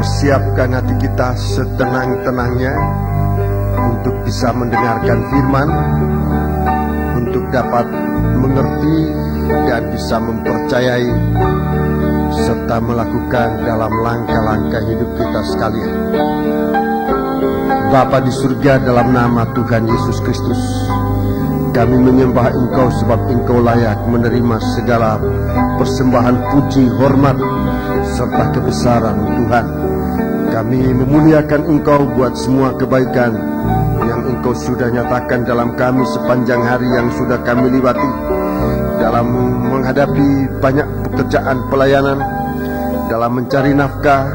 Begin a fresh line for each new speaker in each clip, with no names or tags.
persiapkan hati kita setenang-tenangnya untuk bisa mendengarkan firman, untuk dapat mengerti dan bisa mempercayai serta melakukan dalam langkah-langkah hidup kita sekalian. Bapa di surga, dalam nama Tuhan Yesus Kristus, kami menyembah Engkau sebab Engkau layak menerima segala persembahan puji, hormat, serta kebesaran Tuhan. Kami memuliakan Engkau buat semua kebaikan yang Engkau sudah nyatakan dalam kami sepanjang hari yang sudah kami lewati, dalam menghadapi banyak pekerjaan pelayanan, dalam mencari nafkah,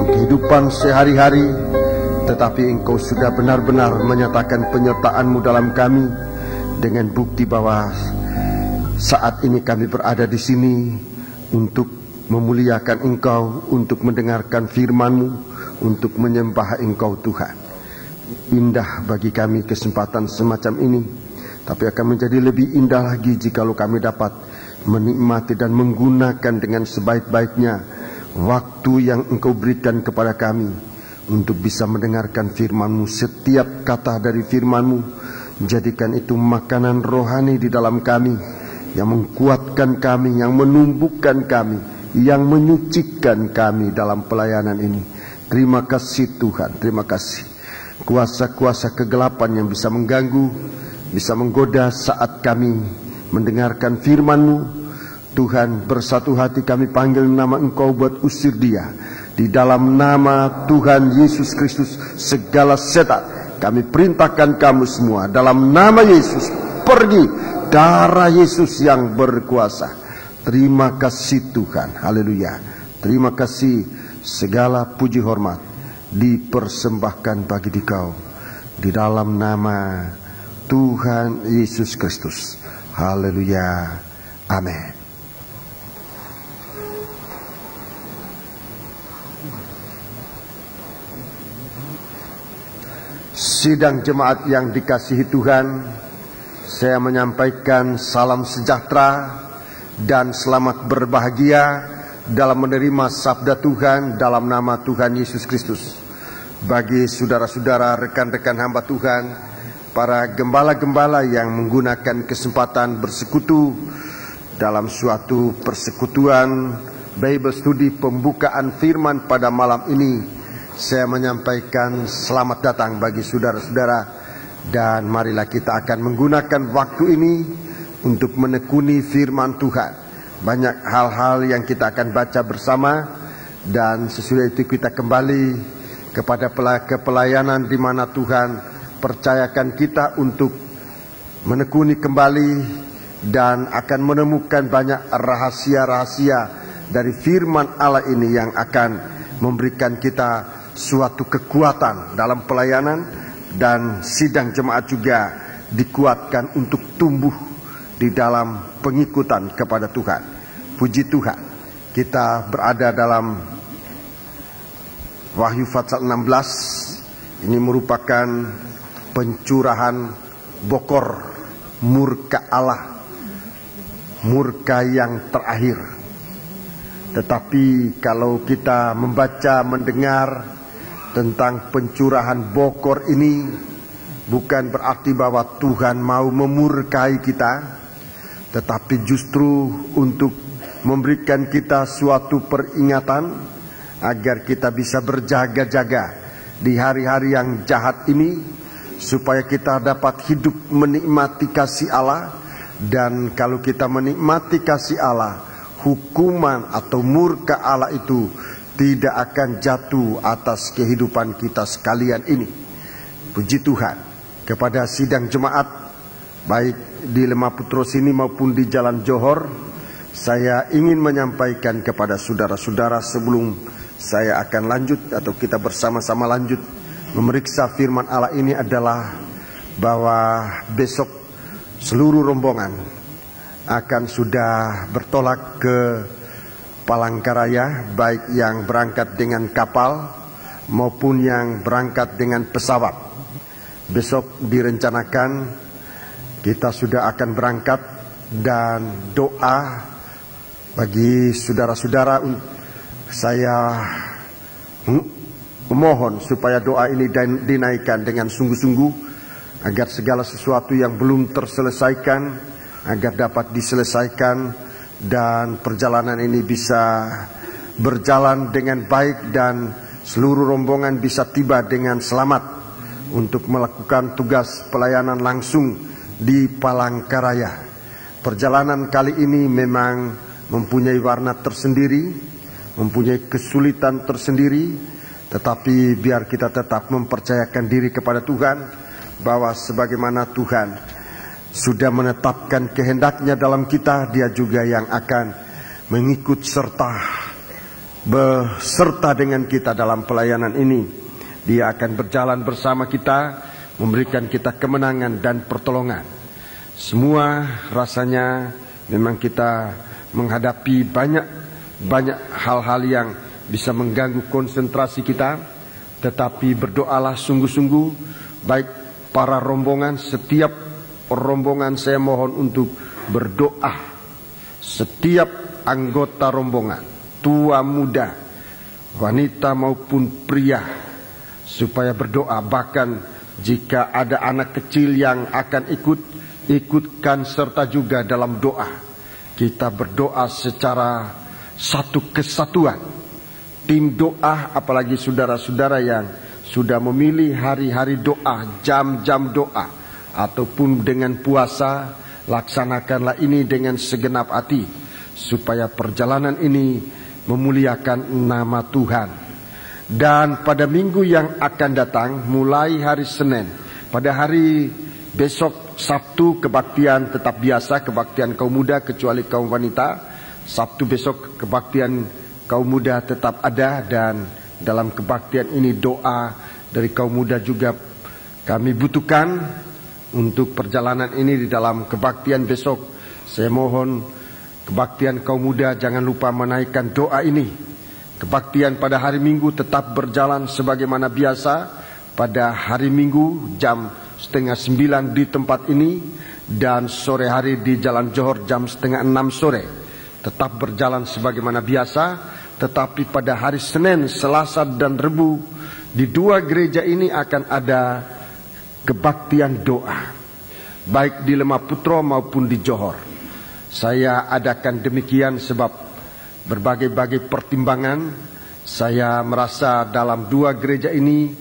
kehidupan sehari-hari. Tetapi Engkau sudah benar-benar menyatakan penyertaan-Mu dalam kami, dengan bukti bahwa saat ini kami berada di sini untuk memuliakan Engkau, untuk mendengarkan firman-Mu, untuk menyembah Engkau Tuhan. Indah bagi kami kesempatan semacam ini, tapi akan menjadi lebih indah lagi jikalau kami dapat menikmati dan menggunakan dengan sebaik-baiknya waktu yang Engkau berikan kepada kami untuk bisa mendengarkan firman-Mu. Setiap kata dari firman-Mu, jadikan itu makanan rohani di dalam kami, yang menguatkan kami, yang menumbuhkan kami, yang menyucikan kami dalam pelayanan ini. Terima kasih Tuhan, terima kasih. Kuasa-kuasa kegelapan yang bisa mengganggu, bisa menggoda saat kami mendengarkan firman-Mu, Tuhan, bersatu hati kami panggil nama Engkau buat usir dia. Di dalam nama Tuhan Yesus Kristus, segala setan kami perintahkan kamu semua dalam nama Yesus, pergi. Darah Yesus yang berkuasa. Terima kasih Tuhan, haleluya. Terima kasih, segala puji hormat dipersembahkan bagi Dikau di dalam nama Tuhan Yesus Kristus, haleluya, amin. Sidang jemaat yang dikasihi Tuhan, saya menyampaikan salam sejahtera dan selamat berbahagia dalam menerima sabda Tuhan dalam nama Tuhan Yesus Kristus. Bagi saudara-saudara, rekan-rekan hamba Tuhan, para gembala-gembala yang menggunakan kesempatan bersekutu dalam suatu persekutuan Bible Study pembukaan firman pada malam ini, saya menyampaikan selamat datang bagi saudara-saudara, dan marilah kita akan menggunakan waktu ini untuk menekuni firman Tuhan. Banyak hal-hal yang kita akan baca bersama, dan sesudah itu kita kembali kepada pelayanan di mana Tuhan percayakan kita untuk menekuni kembali dan akan menemukan banyak rahasia-rahasia dari firman Allah ini yang akan memberikan kita suatu kekuatan dalam pelayanan, dan sidang jemaat juga dikuatkan untuk tumbuh di dalam pengikutan kepada Tuhan. Puji Tuhan, kita berada dalam Wahyu pasal 16. Ini merupakan pencurahan bokor murka Allah, murka yang terakhir. Tetapi kalau kita membaca, mendengar tentang pencurahan bokor ini, bukan berarti bahwa Tuhan mau memurkai kita, tetapi justru untuk memberikan kita suatu peringatan agar kita bisa berjaga-jaga di hari-hari yang jahat ini, supaya kita dapat hidup menikmati kasih Allah. Dan kalau kita menikmati kasih Allah, hukuman atau murka Allah itu tidak akan jatuh atas kehidupan kita sekalian ini. Puji Tuhan. Kepada sidang jemaat, baik di Lemah Putros ini maupun di Jalan Johor, saya ingin menyampaikan kepada saudara-saudara sebelum saya akan lanjut atau kita bersama-sama lanjut memeriksa firman Allah ini adalah bahwa besok seluruh rombongan akan sudah bertolak ke Palangkaraya, baik yang berangkat dengan kapal maupun yang berangkat dengan pesawat. Besok direncanakan kita sudah akan berangkat, dan doa bagi saudara-saudara, saya memohon supaya doa ini dinaikkan dengan sungguh-sungguh, agar segala sesuatu yang belum terselesaikan agar dapat diselesaikan, dan perjalanan ini bisa berjalan dengan baik dan seluruh rombongan bisa tiba dengan selamat untuk melakukan tugas pelayanan langsung di Palangkaraya. Perjalanan kali ini memang mempunyai warna tersendiri, mempunyai kesulitan tersendiri, tetapi biar kita tetap mempercayakan diri kepada Tuhan, bahwa sebagaimana Tuhan sudah menetapkan kehendaknya dalam kita, Dia juga yang akan mengikut beserta dengan kita dalam pelayanan ini. Dia akan berjalan bersama kita, memberikan kita kemenangan dan pertolongan. Semua rasanya memang kita menghadapi banyak hal-hal yang bisa mengganggu konsentrasi kita, tetapi berdoalah sungguh-sungguh. Baik para rombongan, setiap rombongan saya mohon untuk berdoa. Setiap anggota rombongan, tua muda, wanita maupun pria, supaya berdoa. Bahkan jika ada anak kecil yang akan ikutkan serta juga dalam doa. Kita berdoa secara satu kesatuan, tim doa, apalagi saudara-saudara yang sudah memilih hari-hari doa, jam-jam doa, ataupun dengan puasa, laksanakanlah ini dengan segenap hati, supaya perjalanan ini memuliakan nama Tuhan. Dan pada minggu yang akan datang, mulai hari Senin, pada hari besok Sabtu kebaktian tetap biasa, kebaktian kaum muda kecuali kaum wanita. Sabtu besok kebaktian kaum muda tetap ada, dan dalam kebaktian ini doa dari kaum muda juga kami butuhkan untuk perjalanan ini. Di dalam kebaktian besok, saya mohon kebaktian kaum muda jangan lupa menaikkan doa ini. Kebaktian pada hari Minggu tetap berjalan sebagaimana biasa. Pada hari Minggu jam 8:30 di tempat ini, dan sore hari di Jalan Johor jam 5:30 sore. Tetap berjalan sebagaimana biasa. Tetapi pada hari Senin, Selasa dan Rebu, di dua gereja ini akan ada kebaktian doa, baik di Lemah-Putro maupun di Johor. Saya adakan demikian sebab berbagai-bagai pertimbangan. Saya merasa dalam dua gereja ini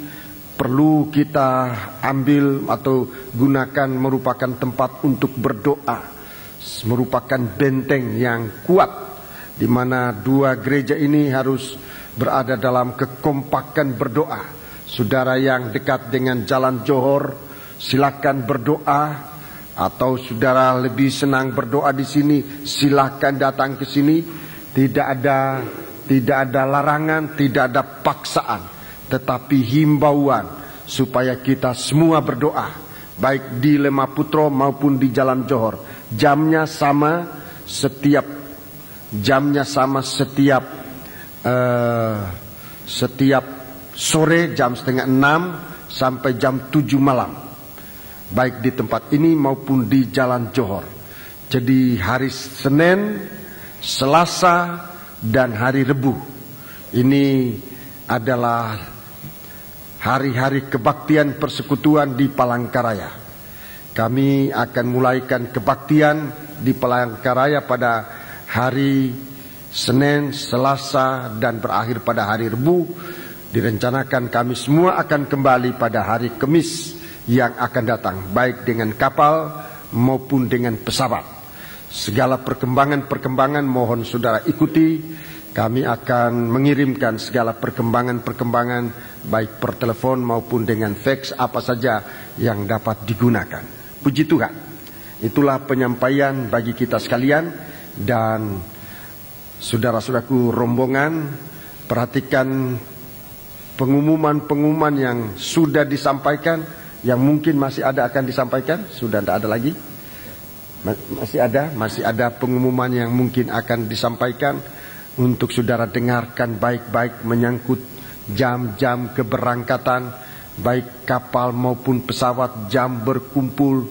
perlu kita ambil atau gunakan merupakan tempat untuk berdoa, merupakan benteng yang kuat, di mana dua gereja ini harus berada dalam kekompakan berdoa. Saudara yang dekat dengan Jalan Johor, silakan berdoa, atau saudara lebih senang berdoa di sini, silakan datang ke sini. Tidak ada larangan, tidak ada paksaan, tetapi himbauan supaya kita semua berdoa, baik di Lemah-Putro maupun di Jalan Johor. Jamnya sama setiap sore jam 5:30 sampai jam 7 malam, baik di tempat ini maupun di Jalan Johor. Jadi hari Senin, Selasa, dan hari Rebu ini adalah hari-hari kebaktian persekutuan di Palangkaraya. Kami akan mulaikan kebaktian di Palangkaraya pada hari Senin, Selasa, dan berakhir pada hari Rebu. Direncanakan kami semua akan kembali pada hari Kamis yang akan datang, baik dengan kapal maupun dengan pesawat. Segala perkembangan mohon saudara ikuti. Kami akan mengirimkan segala perkembangan baik per telepon maupun dengan fax, apa saja yang dapat digunakan. Puji Tuhan. Itulah penyampaian bagi kita sekalian. Dan saudara-saudaraku rombongan, perhatikan pengumuman yang sudah disampaikan, yang mungkin masih ada akan disampaikan. Sudah tidak ada lagi? Masih ada pengumuman yang mungkin akan disampaikan. Untuk saudara dengarkan baik-baik menyangkut jam-jam keberangkatan, baik kapal maupun pesawat, jam berkumpul.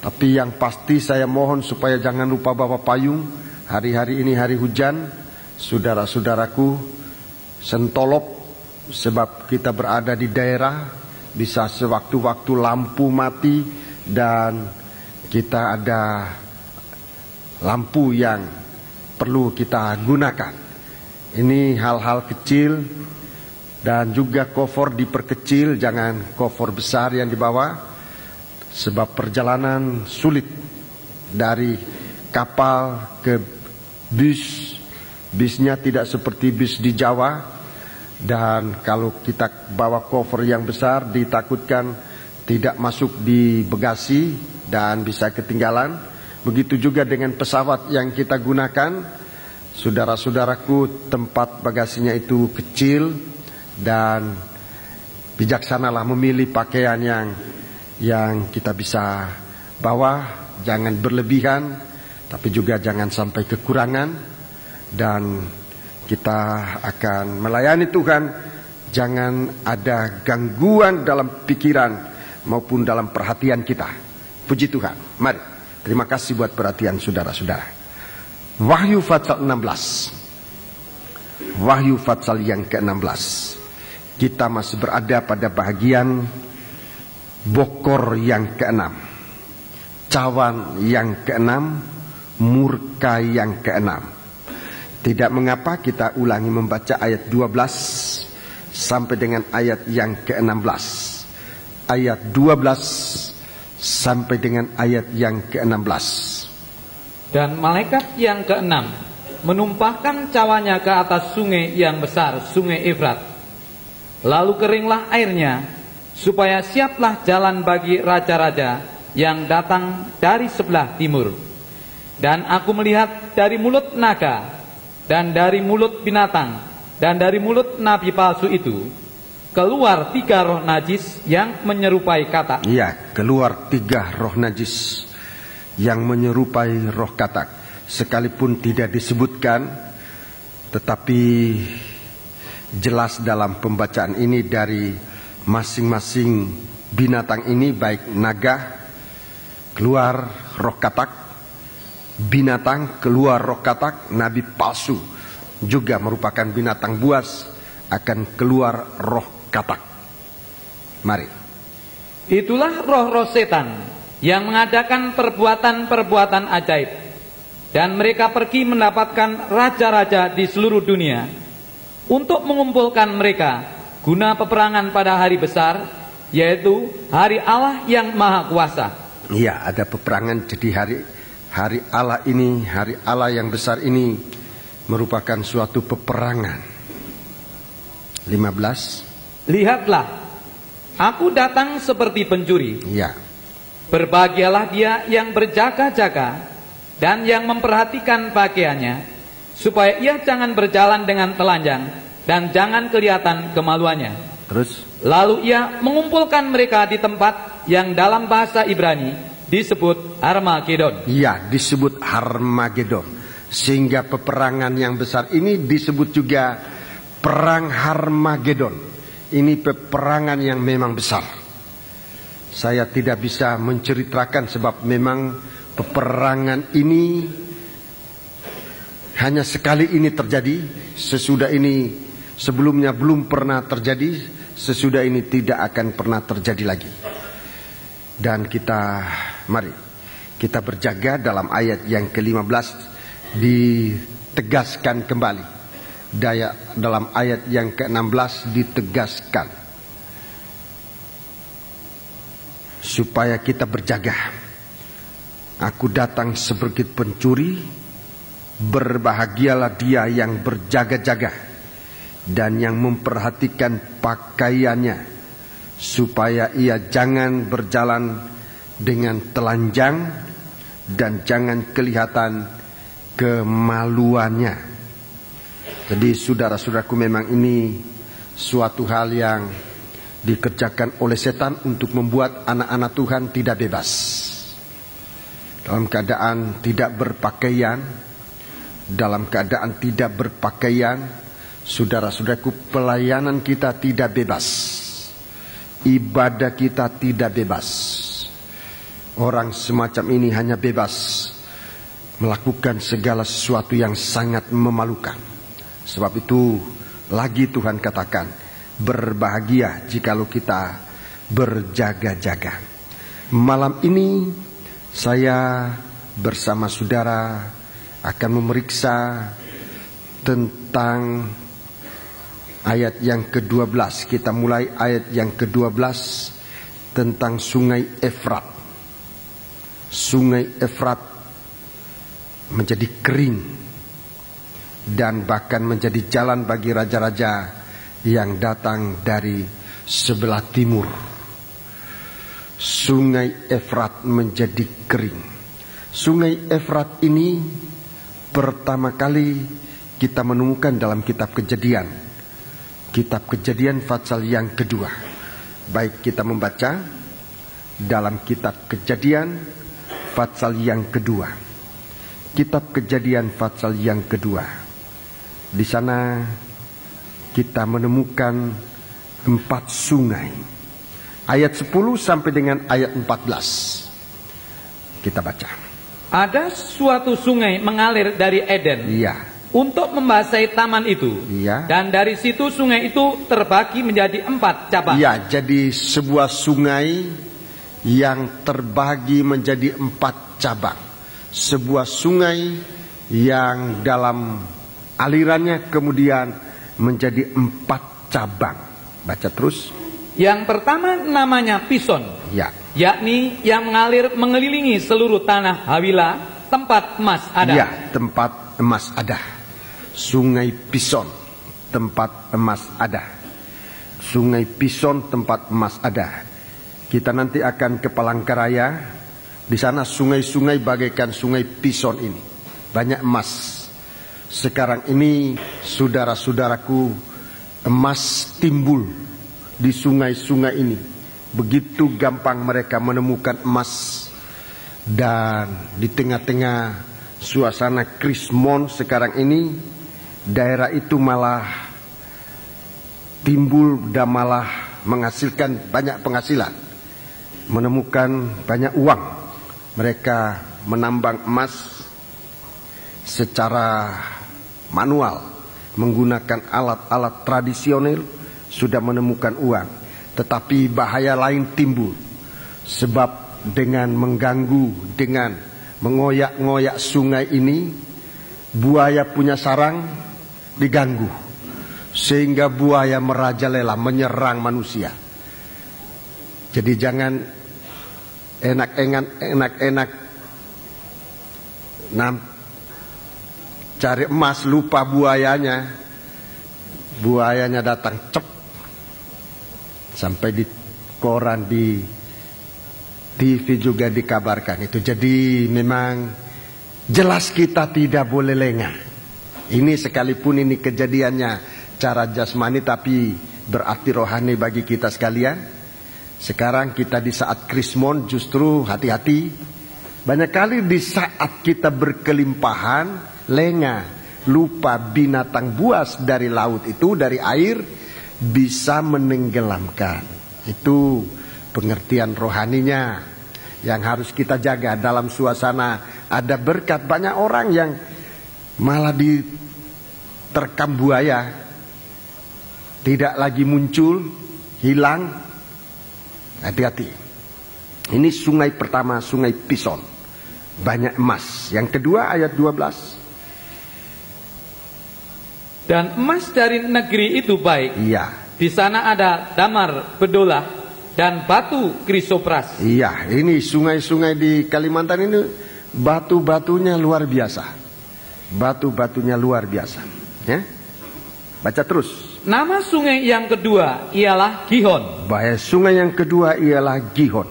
Tapi yang pasti saya mohon supaya jangan lupa bawa payung. Hari-hari ini hari hujan. Saudara-saudaraku, sentolop sebab kita berada di daerah, bisa sewaktu-waktu lampu mati dan kita ada lampu yang perlu kita gunakan. Ini hal-hal kecil, dan juga cover diperkecil, jangan cover besar yang dibawa, sebab perjalanan sulit dari kapal ke bis. Bisnya tidak seperti bis di Jawa, dan kalau kita bawa cover yang besar ditakutkan tidak masuk di bagasi dan bisa ketinggalan. Begitu juga dengan pesawat yang kita gunakan, saudara-saudaraku, tempat bagasinya itu kecil, dan bijaksanalah memilih pakaian yang kita bisa bawa, jangan berlebihan, tapi juga jangan sampai kekurangan, dan kita akan melayani Tuhan. Jangan ada gangguan dalam pikiran maupun dalam perhatian kita. Puji Tuhan. Mari, terima kasih buat perhatian saudara-saudara. Wahyu pasal 16. Wahyu pasal yang ke-16. Kita masih berada pada bahagian bokor yang ke-6, cawan yang ke-6, murka yang ke-6. Tidak mengapa kita ulangi membaca ayat 12 sampai dengan ayat yang ke-16. Ayat 12 sampai dengan ayat yang ke-16.
Dan malaikat yang ke-6 menumpahkan cawannya ke atas sungai yang besar, sungai Efrat. Lalu keringlah airnya, supaya siaplah jalan bagi raja-raja yang datang dari sebelah timur. Dan aku melihat dari mulut naga, dan dari mulut binatang, dan dari mulut nabi palsu itu, keluar 3 roh najis yang menyerupai katak.
Ya, keluar 3 roh najis yang menyerupai roh katak. Sekalipun tidak disebutkan, tetapi jelas dalam pembacaan ini dari masing-masing binatang ini, baik naga keluar roh katak, binatang keluar roh katak, nabi palsu juga merupakan binatang buas akan keluar roh katak. Mari.
Itulah roh-roh setan yang mengadakan perbuatan-perbuatan ajaib, dan mereka pergi mendapatkan raja-raja di seluruh dunia untuk mengumpulkan mereka guna peperangan pada hari besar, yaitu hari Allah yang Maha Kuasa.
Iya, ada peperangan. Jadi hari Allah ini, hari Allah yang besar ini merupakan suatu peperangan. 15.
Lihatlah, aku datang seperti pencuri.
Iya.
Berbahagialah dia yang berjaga-jaga dan yang memperhatikan pakaiannya, supaya ia jangan berjalan dengan telanjang dan jangan kelihatan kemaluannya.
Terus?
Lalu ia mengumpulkan mereka di tempat yang dalam bahasa Ibrani disebut Harmagedon.
Iya, disebut Harmagedon. Sehingga peperangan yang besar ini disebut juga Perang Harmagedon. Ini peperangan yang memang besar. Saya tidak bisa menceritakan sebab memang peperangan ini hanya sekali ini terjadi. Sesudah ini, sebelumnya belum pernah terjadi. Sesudah ini tidak akan pernah terjadi lagi. Dan mari kita berjaga dalam ayat yang ke-15 ditegaskan kembali. Dalam ayat yang ke-16 ditegaskan supaya kita berjaga. Aku datang seperti pencuri. Berbahagialah dia yang berjaga-jaga dan yang memperhatikan pakaiannya, supaya ia jangan berjalan dengan telanjang dan jangan kelihatan kemaluannya. Jadi saudara-saudaraku, memang ini suatu hal yang dikerjakan oleh setan untuk membuat anak-anak Tuhan tidak bebas. Dalam keadaan tidak berpakaian, dalam keadaan tidak berpakaian, saudara-saudaraku, pelayanan kita tidak bebas, ibadah kita tidak bebas. Orang semacam ini hanya bebas melakukan segala sesuatu yang sangat memalukan. Sebab itu lagi Tuhan katakan, berbahagia jikalau kita berjaga-jaga. Malam ini saya bersama saudara akan memeriksa tentang ayat yang ke-12. Kita mulai ayat yang ke-12 tentang Sungai Efrat. Sungai Efrat menjadi kering dan bahkan menjadi jalan bagi raja-raja yang datang dari sebelah timur. Sungai Efrat menjadi kering. Sungai Efrat ini pertama kali kita menemukan dalam kitab Kejadian. Kitab Kejadian pasal yang kedua. Baik kita membaca dalam kitab Kejadian pasal yang kedua. Kitab Kejadian pasal yang kedua. Di sana kita menemukan 4 sungai. Ayat 10 sampai dengan ayat 14. Kita baca.
Ada suatu sungai mengalir dari Eden.
Iya.
Untuk membasahi taman itu.
Iya.
Dan dari situ sungai itu terbagi menjadi 4 cabang.
Iya, jadi sebuah sungai yang terbagi menjadi 4 cabang. Sebuah sungai yang dalam alirannya kemudian menjadi 4 cabang. Baca terus.
Yang pertama namanya Pison.
Ya.
Yakni yang mengalir mengelilingi seluruh tanah Hawila, tempat emas ada.
Ya, tempat emas ada. Sungai Pison, tempat emas ada. Sungai Pison, tempat emas ada. Kita nanti akan ke Palangkaraya. Di sana sungai-sungai bagaikan sungai Pison ini. Banyak emas. Sekarang ini saudara-saudaraku, emas timbul di sungai-sungai ini. Begitu gampang mereka menemukan emas. Dan di tengah-tengah suasana krismon sekarang ini, daerah itu malah timbul dan malah menghasilkan banyak penghasilan. Menemukan banyak uang. Mereka menambang emas secara manual, menggunakan alat-alat tradisional, sudah menemukan uang. Tetapi bahaya lain timbul, sebab dengan mengganggu, dengan mengoyak-ngoyak sungai ini, buaya punya sarang diganggu, sehingga buaya merajalela menyerang manusia. Jadi jangan enak-enak cari emas lupa buayanya. Buayanya datang cep, sampai di koran, di TV juga dikabarkan itu. Jadi memang jelas kita tidak boleh lengah. Ini sekalipun ini kejadiannya cara jasmani, tapi berarti rohani bagi kita sekalian. Sekarang kita di saat krismon justru hati-hati. Banyak kali di saat kita berkelimpahan lengah, lupa binatang buas dari laut itu, dari air, bisa menenggelamkan. Itu pengertian rohaninya yang harus kita jaga dalam suasana ada berkat. Banyak orang yang malah diterkam buaya, tidak lagi muncul, hilang. Hati-hati. Ini sungai pertama, sungai Pison, banyak emas. Yang kedua ayat 12.
Dan emas dari negeri itu baik.
Iya.
Di sana ada damar, bedolah, dan batu krisopras.
Iya, ini sungai-sungai di Kalimantan ini batu-batunya luar biasa. Batu-batunya luar biasa. Ya? Baca terus.
Nama sungai yang kedua ialah Gihon.
Bahaya sungai yang kedua ialah Gihon.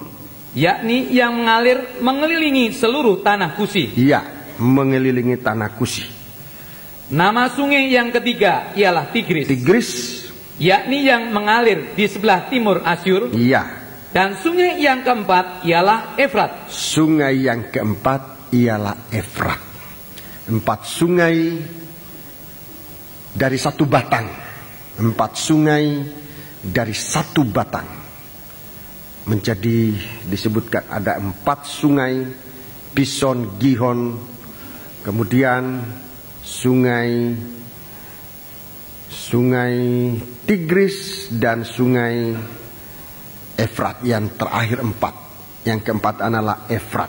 Yakni yang mengalir mengelilingi seluruh tanah Kusi.
Iya, mengelilingi tanah Kusi.
Nama sungai yang ketiga ialah Tigris.
Tigris.
Yakni yang mengalir di sebelah timur Asyur.
Iya.
Dan sungai yang keempat ialah Efrat.
Sungai yang keempat ialah Efrat. 4 sungai dari satu batang. 4 sungai dari satu batang. Menjadi disebutkan ada 4 sungai, Pison, Gihon, kemudian sungai Sungai Tigris dan Sungai Efrat yang terakhir 4. Yang keempat adalah Efrat.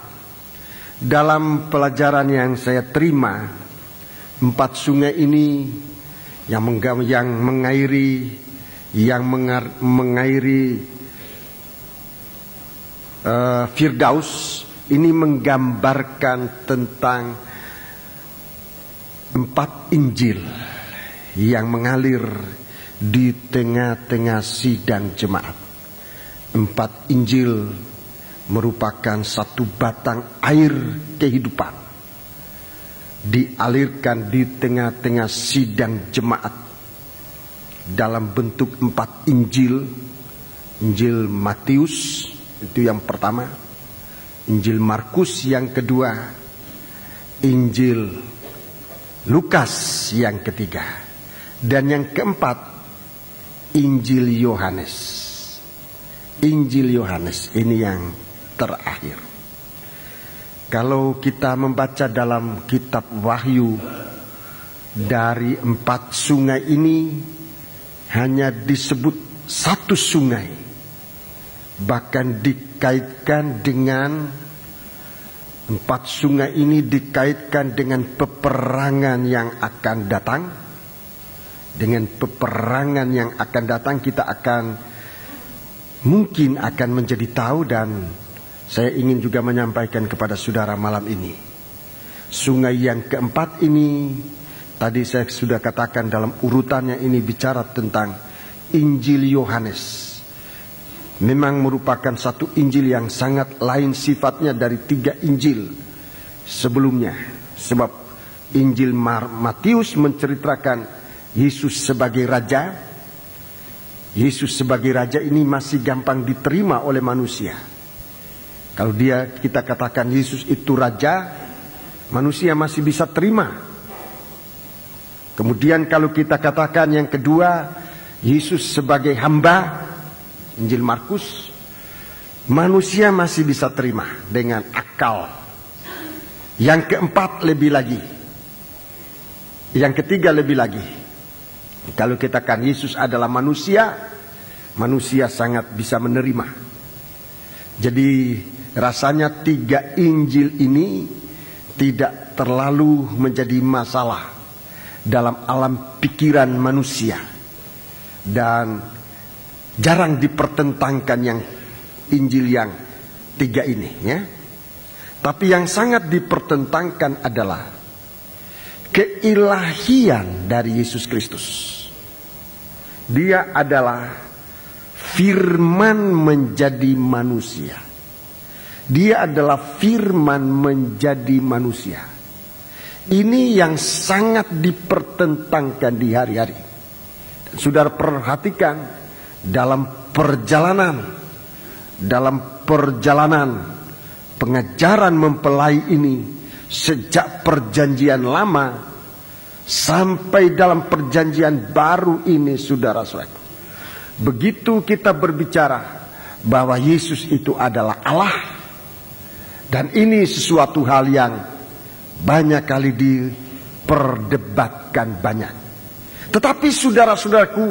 Dalam pelajaran yang saya terima, 4 sungai ini yang mengairi Firdaus ini menggambarkan tentang 4 Injil yang mengalir di tengah-tengah sidang jemaat. 4 Injil merupakan satu batang air kehidupan, dialirkan di tengah-tengah sidang jemaat dalam bentuk 4 Injil. Injil Matius itu yang pertama, Injil Markus yang kedua, Injil Lukas yang ketiga, dan yang keempat Injil Yohanes. Injil Yohanes ini yang terakhir. Kalau kita membaca dalam kitab Wahyu, dari 4 sungai ini hanya disebut 1 sungai, bahkan dikaitkan dengan 4 sungai ini dikaitkan dengan peperangan yang akan datang. Dengan peperangan yang akan datang kita mungkin akan menjadi tahu, dan saya ingin juga menyampaikan kepada saudara malam ini. Sungai yang keempat ini tadi saya sudah katakan dalam urutannya ini bicara tentang Injil Yohanes. Memang merupakan satu Injil yang sangat lain sifatnya dari 3 Injil sebelumnya. Sebab Injil Matius menceritakan Yesus sebagai Raja. Yesus sebagai Raja ini masih gampang diterima oleh manusia. Kalau kita katakan Yesus itu Raja, manusia masih bisa terima. Kemudian kalau kita katakan yang kedua, Yesus sebagai hamba, Injil Markus, manusia masih bisa terima dengan akal. Yang keempat lebih lagi. Yang ketiga lebih lagi. Kalau kita katakan Yesus adalah manusia, manusia sangat bisa menerima. Jadi rasanya 3 Injil ini tidak terlalu menjadi masalah dalam alam pikiran manusia, dan jarang dipertentangkan yang Injil yang 3 ini, ya. Tapi yang sangat dipertentangkan adalah keilahian dari Yesus Kristus. Dia adalah firman menjadi manusia. Dia adalah firman menjadi manusia. Ini yang sangat dipertentangkan di hari-hari. Saudara perhatikan dalam perjalanan pengajaran mempelai ini sejak perjanjian lama sampai dalam perjanjian baru ini, saudara-saudara. Begitu kita berbicara bahwa Yesus itu adalah Allah, dan ini sesuatu hal yang banyak kali diperdebatkan banyak. Tetapi saudara-saudaraku,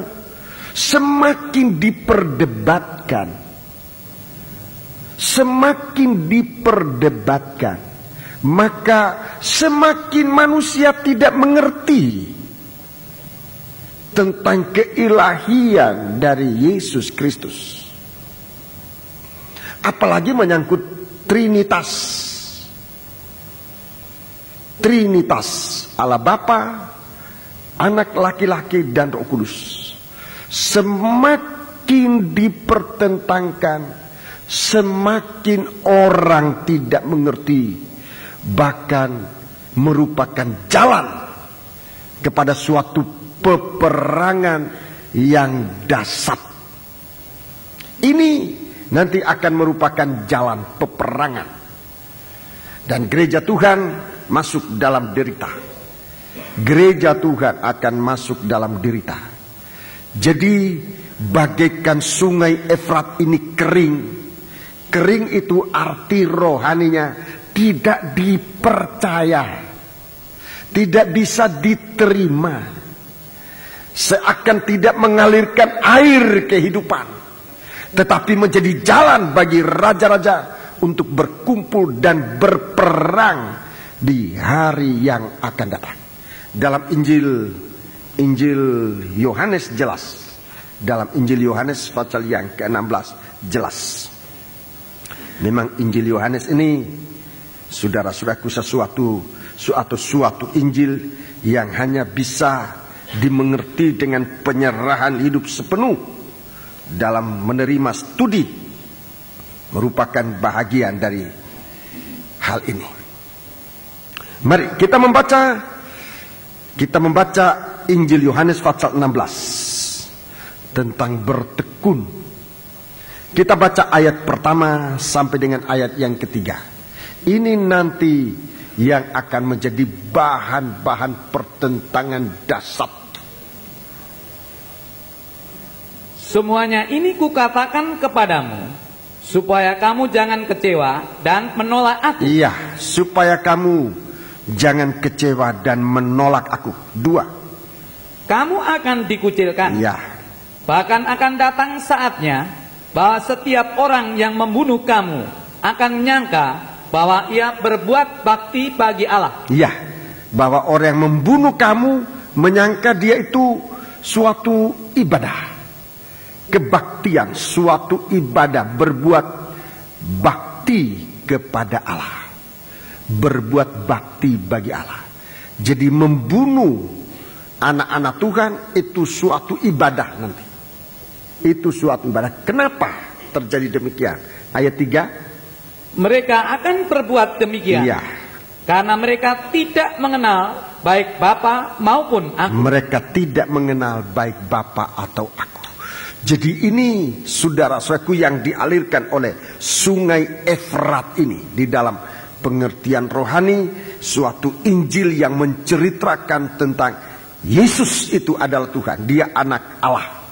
semakin diperdebatkan, maka semakin manusia tidak mengerti tentang keilahian dari Yesus Kristus. Apalagi menyangkut Trinitas. Trinitas, Allah Bapa, Anak laki-laki dan Roh Kudus. Semakin dipertentangkan, semakin orang tidak mengerti, bahkan merupakan jalan kepada suatu peperangan yang dahsyat. Ini nanti akan merupakan jalan peperangan, dan gereja Tuhan masuk dalam derita. Gereja Tuhan akan masuk dalam derita. Jadi bagaikan sungai Efrat ini kering. Kering itu arti rohaninya tidak dipercaya, tidak bisa diterima. seakan tidak mengalirkan air kehidupan, tetapi menjadi jalan bagi raja-raja untuk berkumpul dan berperang di hari yang akan datang. Dalam Injil Yohanes jelas, dalam Injil Yohanes pasal yang ke-16 jelas. Memang Injil Yohanes ini, saudara-saudaraku, suatu Injil yang hanya bisa dimengerti dengan penyerahan hidup sepenuh dalam menerima studi, merupakan bahagian dari hal ini. Mari kita membaca Injil Yohanes pasal 16 tentang bertekun. Kita baca ayat pertama sampai dengan ayat yang ketiga. Ini nanti yang akan menjadi bahan-bahan pertentangan dasar.
Semuanya ini kukatakan kepadamu, supaya kamu jangan kecewa dan menolak aku.
Iya, supaya kamu jangan kecewa dan menolak aku. 2.
Kamu akan dikucilkan.
Iya.
Bahkan akan datang saatnya bahwa setiap orang yang membunuh kamu akan menyangka bahwa ia berbuat bakti bagi Allah.
Iya, bahwa orang yang membunuh kamu menyangka dia itu suatu ibadah, kebaktian, suatu ibadah, berbuat bakti kepada Allah, berbuat bakti bagi Allah. Jadi membunuh anak-anak Tuhan itu suatu ibadah nanti. Itu suatu ibadah. Kenapa terjadi demikian? Ayat 3.
Mereka akan berbuat demikian.
Iya.
Karena mereka tidak mengenal baik Bapa maupun aku.
Mereka tidak mengenal baik Bapa atau aku. Jadi ini saudara-saudaraku yang dialirkan oleh sungai Efrat ini di dalam pengertian rohani, suatu Injil yang menceritakan tentang Yesus itu adalah Tuhan, dia anak Allah.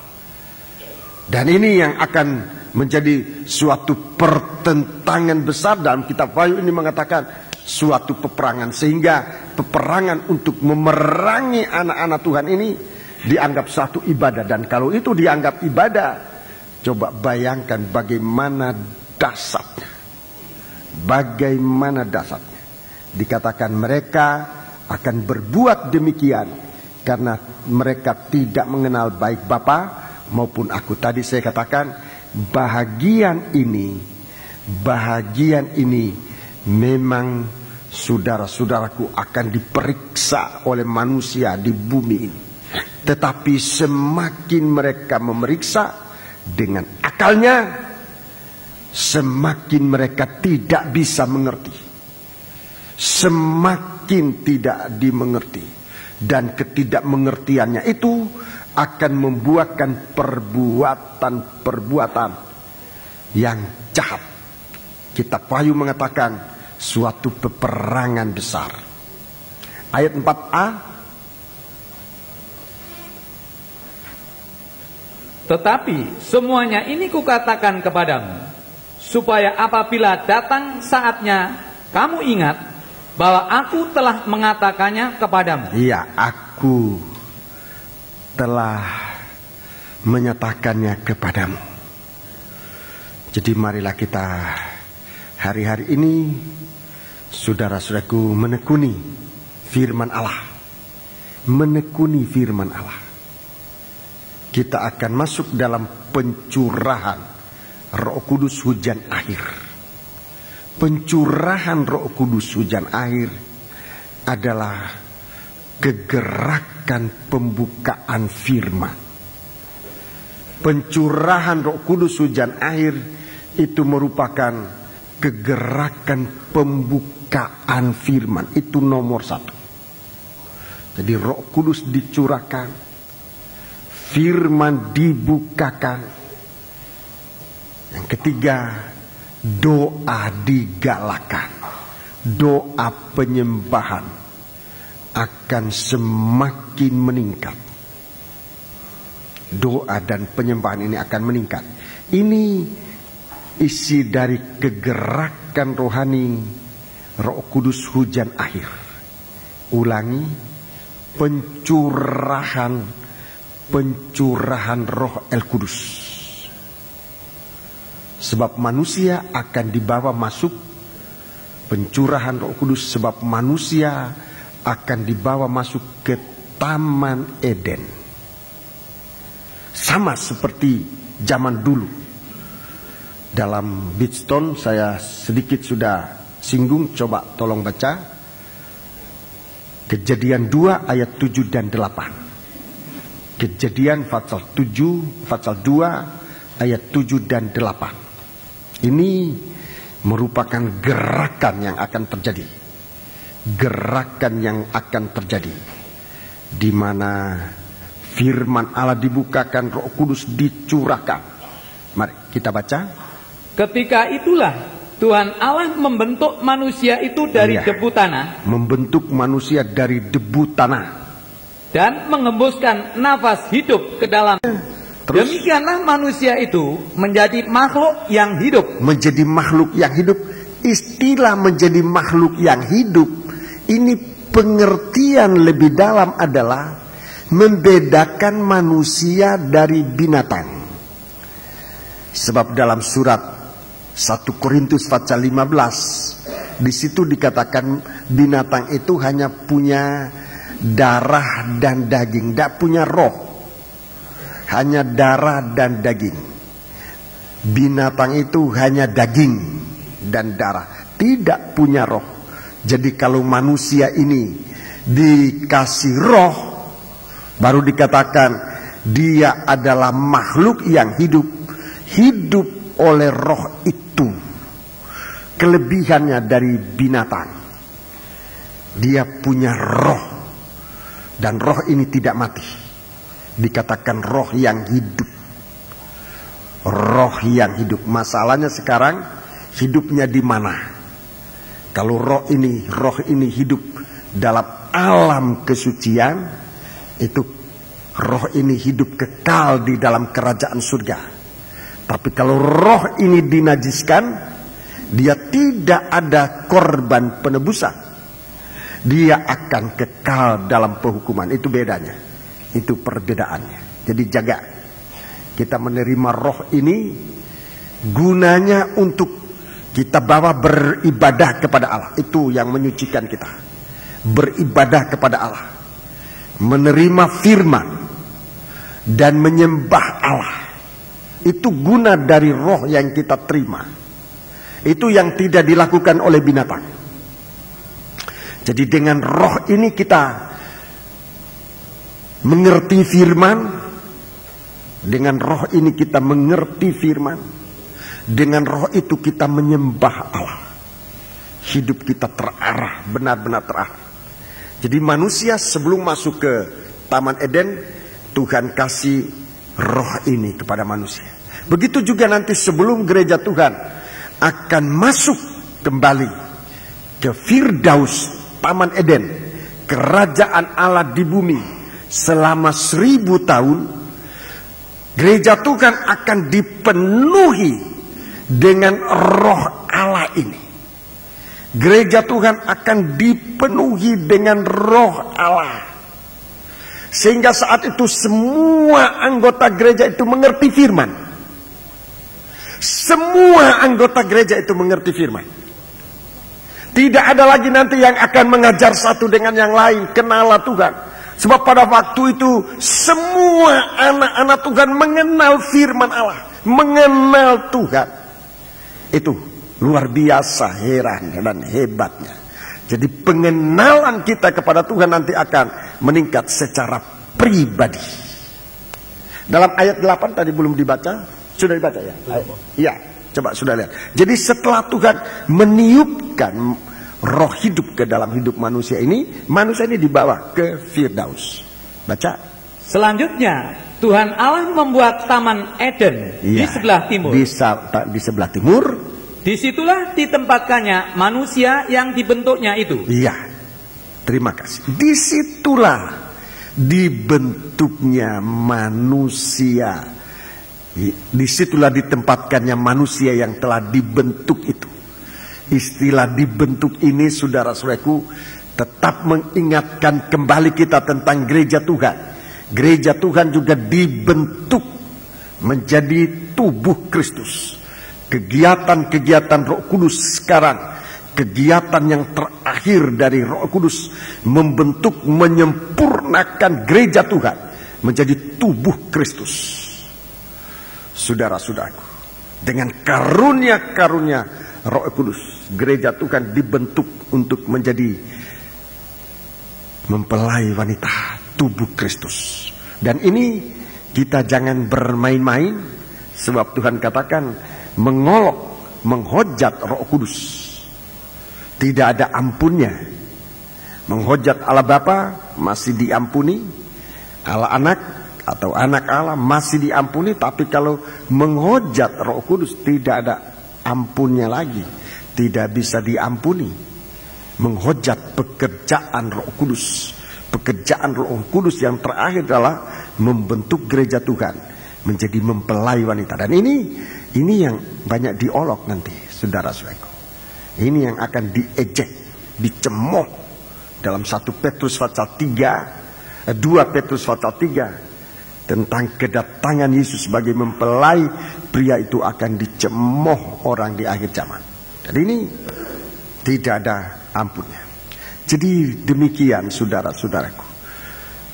Dan ini yang akan menjadi suatu pertentangan besar. Dalam kitab Wahyu ini mengatakan suatu peperangan, sehingga peperangan untuk memerangi anak-anak Tuhan ini dianggap satu ibadah. Dan kalau itu dianggap ibadah, coba bayangkan bagaimana dasarnya. Bagaimana dasarnya. Dikatakan mereka akan berbuat demikian karena mereka tidak mengenal baik Bapa maupun aku. Tadi saya katakan bahagian ini memang saudara-saudaraku akan diperiksa oleh manusia di bumi ini. Tetapi semakin mereka memeriksa dengan akalnya, semakin mereka tidak bisa mengerti, semakin tidak dimengerti. Dan ketidakmengertiannya itu akan membuahkan perbuatan-perbuatan yang jahat. Kitab Wahyu mengatakan suatu peperangan besar. Ayat 4a.
Tetapi semuanya ini kukatakan kepadamu, supaya apabila datang saatnya kamu ingat bahwa aku telah mengatakannya kepadamu.
Iya, aku telah menyatakannya kepadamu. Jadi marilah kita hari-hari ini, saudara-saudaraku, menekuni firman Allah. Menekuni firman Allah. Kita akan masuk dalam pencurahan Roh Kudus hujan akhir. Pencurahan Roh Kudus hujan akhir adalah kegerakan pembukaan firman. Pencurahan Roh Kudus hujan akhir itu merupakan kegerakan pembukaan firman. Itu nomor 1. Jadi Roh Kudus dicurahkan, firman dibukakan. Yang ketiga, doa digalakan. Doa penyembahan akan semakin meningkat. Doa dan penyembahan ini akan meningkat. Ini isi dari kegerakan rohani Roh Kudus hujan akhir. Ulangi, pencurahan pencurahan Roh El Kudus. Sebab manusia akan dibawa masuk pencurahan Roh Kudus, sebab manusia akan dibawa masuk ke Taman Eden. Sama seperti zaman dulu. Dalam Bidstone saya sedikit sudah singgung, coba tolong baca Kejadian 2 ayat 7 dan 8. Kejadian pasal 2 ayat 7 dan 8. Ini merupakan gerakan yang akan terjadi. Gerakan yang akan terjadi di mana firman Allah dibukakan, Roh Kudus dicurahkan. Mari kita baca.
Ketika itulah Tuhan Allah membentuk manusia itu dari debu tanah.
Membentuk manusia dari debu tanah.
Dan mengembuskan nafas hidup ke dalam. Terus, demikianlah manusia itu menjadi makhluk yang hidup.
Menjadi makhluk yang hidup. Istilah menjadi makhluk yang hidup, ini pengertian lebih dalam adalah membedakan manusia dari binatang. Sebab dalam surat 1 Korintus pasal 15, di situ dikatakan binatang itu hanya punya darah dan daging, tidak punya roh. Hanya darah dan daging. Binatang itu hanya daging dan darah, tidak punya roh. Jadi kalau manusia ini dikasih roh, baru dikatakan dia adalah makhluk yang hidup. Hidup oleh roh itu. Kelebihannya dari binatang, dia punya roh, dan roh ini tidak mati. Dikatakan roh yang hidup. Roh yang hidup. Masalahnya sekarang hidupnya di mana? Kalau roh ini hidup dalam alam kesucian, itu roh ini hidup kekal di dalam kerajaan surga. Tapi kalau roh ini dinajiskan, dia tidak ada korban penebusan. Dia akan kekal dalam penghukuman. Itu bedanya. Itu perbedaannya. Jadi jaga. Kita menerima roh ini gunanya untuk kita bawa beribadah kepada Allah. Itu yang menyucikan kita. Beribadah kepada Allah. Menerima firman dan menyembah Allah. Itu guna dari roh yang kita terima. Itu yang tidak dilakukan oleh binatang. Jadi dengan roh ini kita mengerti firman. Dengan roh ini kita mengerti firman. Dengan roh itu kita menyembah Allah. Hidup kita terarah, benar-benar terarah. Jadi manusia sebelum masuk ke Taman Eden, Tuhan kasih roh ini kepada manusia. Begitu juga nanti sebelum gereja Tuhan akan masuk kembali ke Firdaus, Taman Eden, kerajaan Allah di bumi selama 1000 tahun, gereja Tuhan akan dipenuhi dengan roh Allah ini. Gereja Tuhan akan dipenuhi dengan roh Allah. Sehingga saat itu semua anggota gereja itu mengerti firman. Semua anggota gereja itu mengerti firman. Tidak ada lagi nanti yang akan mengajar satu dengan yang lain. Kenalah Tuhan. Sebab pada waktu itu semua anak-anak Tuhan mengenal firman Allah. Mengenal Tuhan. Itu luar biasa, heran dan hebatnya. Jadi pengenalan kita kepada Tuhan nanti akan meningkat secara pribadi. Dalam ayat 8 tadi belum dibaca. Sudah dibaca ya? Iya, coba sudah lihat. Jadi setelah Tuhan meniupkan roh hidup ke dalam hidup manusia ini dibawa ke Firdaus. Baca.
Selanjutnya, Tuhan Allah membuat Taman Eden di sebelah timur.
Di sebelah timur.
Disitulah ditempatkannya manusia yang dibentuknya itu.
Iya, terima kasih. Disitulah dibentuknya manusia. Disitulah ditempatkannya manusia yang telah dibentuk itu. Istilah dibentuk ini, saudara-saudaraku, tetap mengingatkan kembali kita tentang gereja Tuhan. Gereja Tuhan juga dibentuk menjadi tubuh Kristus. Kegiatan-kegiatan Roh Kudus sekarang, kegiatan yang terakhir dari Roh Kudus, membentuk, menyempurnakan gereja Tuhan menjadi tubuh Kristus. Saudara-saudaraku, dengan karunia-karunia Roh Kudus, gereja Tuhan dibentuk untuk menjadi mempelai wanita, tubuh Kristus. Dan ini kita jangan bermain-main, sebab Tuhan katakan mengolok, menghujat Roh Kudus tidak ada ampunnya. Menghujat Allah Bapa masih diampuni, Allah Anak atau Anak Allah masih diampuni, tapi kalau menghujat Roh Kudus tidak ada ampunnya lagi, tidak bisa diampuni. Menghujat pekerjaan Roh Kudus, pekerjaan Roh Kudus yang terakhir adalah membentuk gereja Tuhan menjadi mempelai wanita. Dan ini yang banyak diolok nanti, saudara-saudaraku. Ini yang akan diejek, dicemooh dalam 1 Petrus pasal 3, 2 Petrus pasal 3 tentang kedatangan Yesus sebagai mempelai pria, itu akan dicemooh orang di akhir zaman. Dan ini tidak ada ampunnya. Jadi demikian, saudara-saudaraku,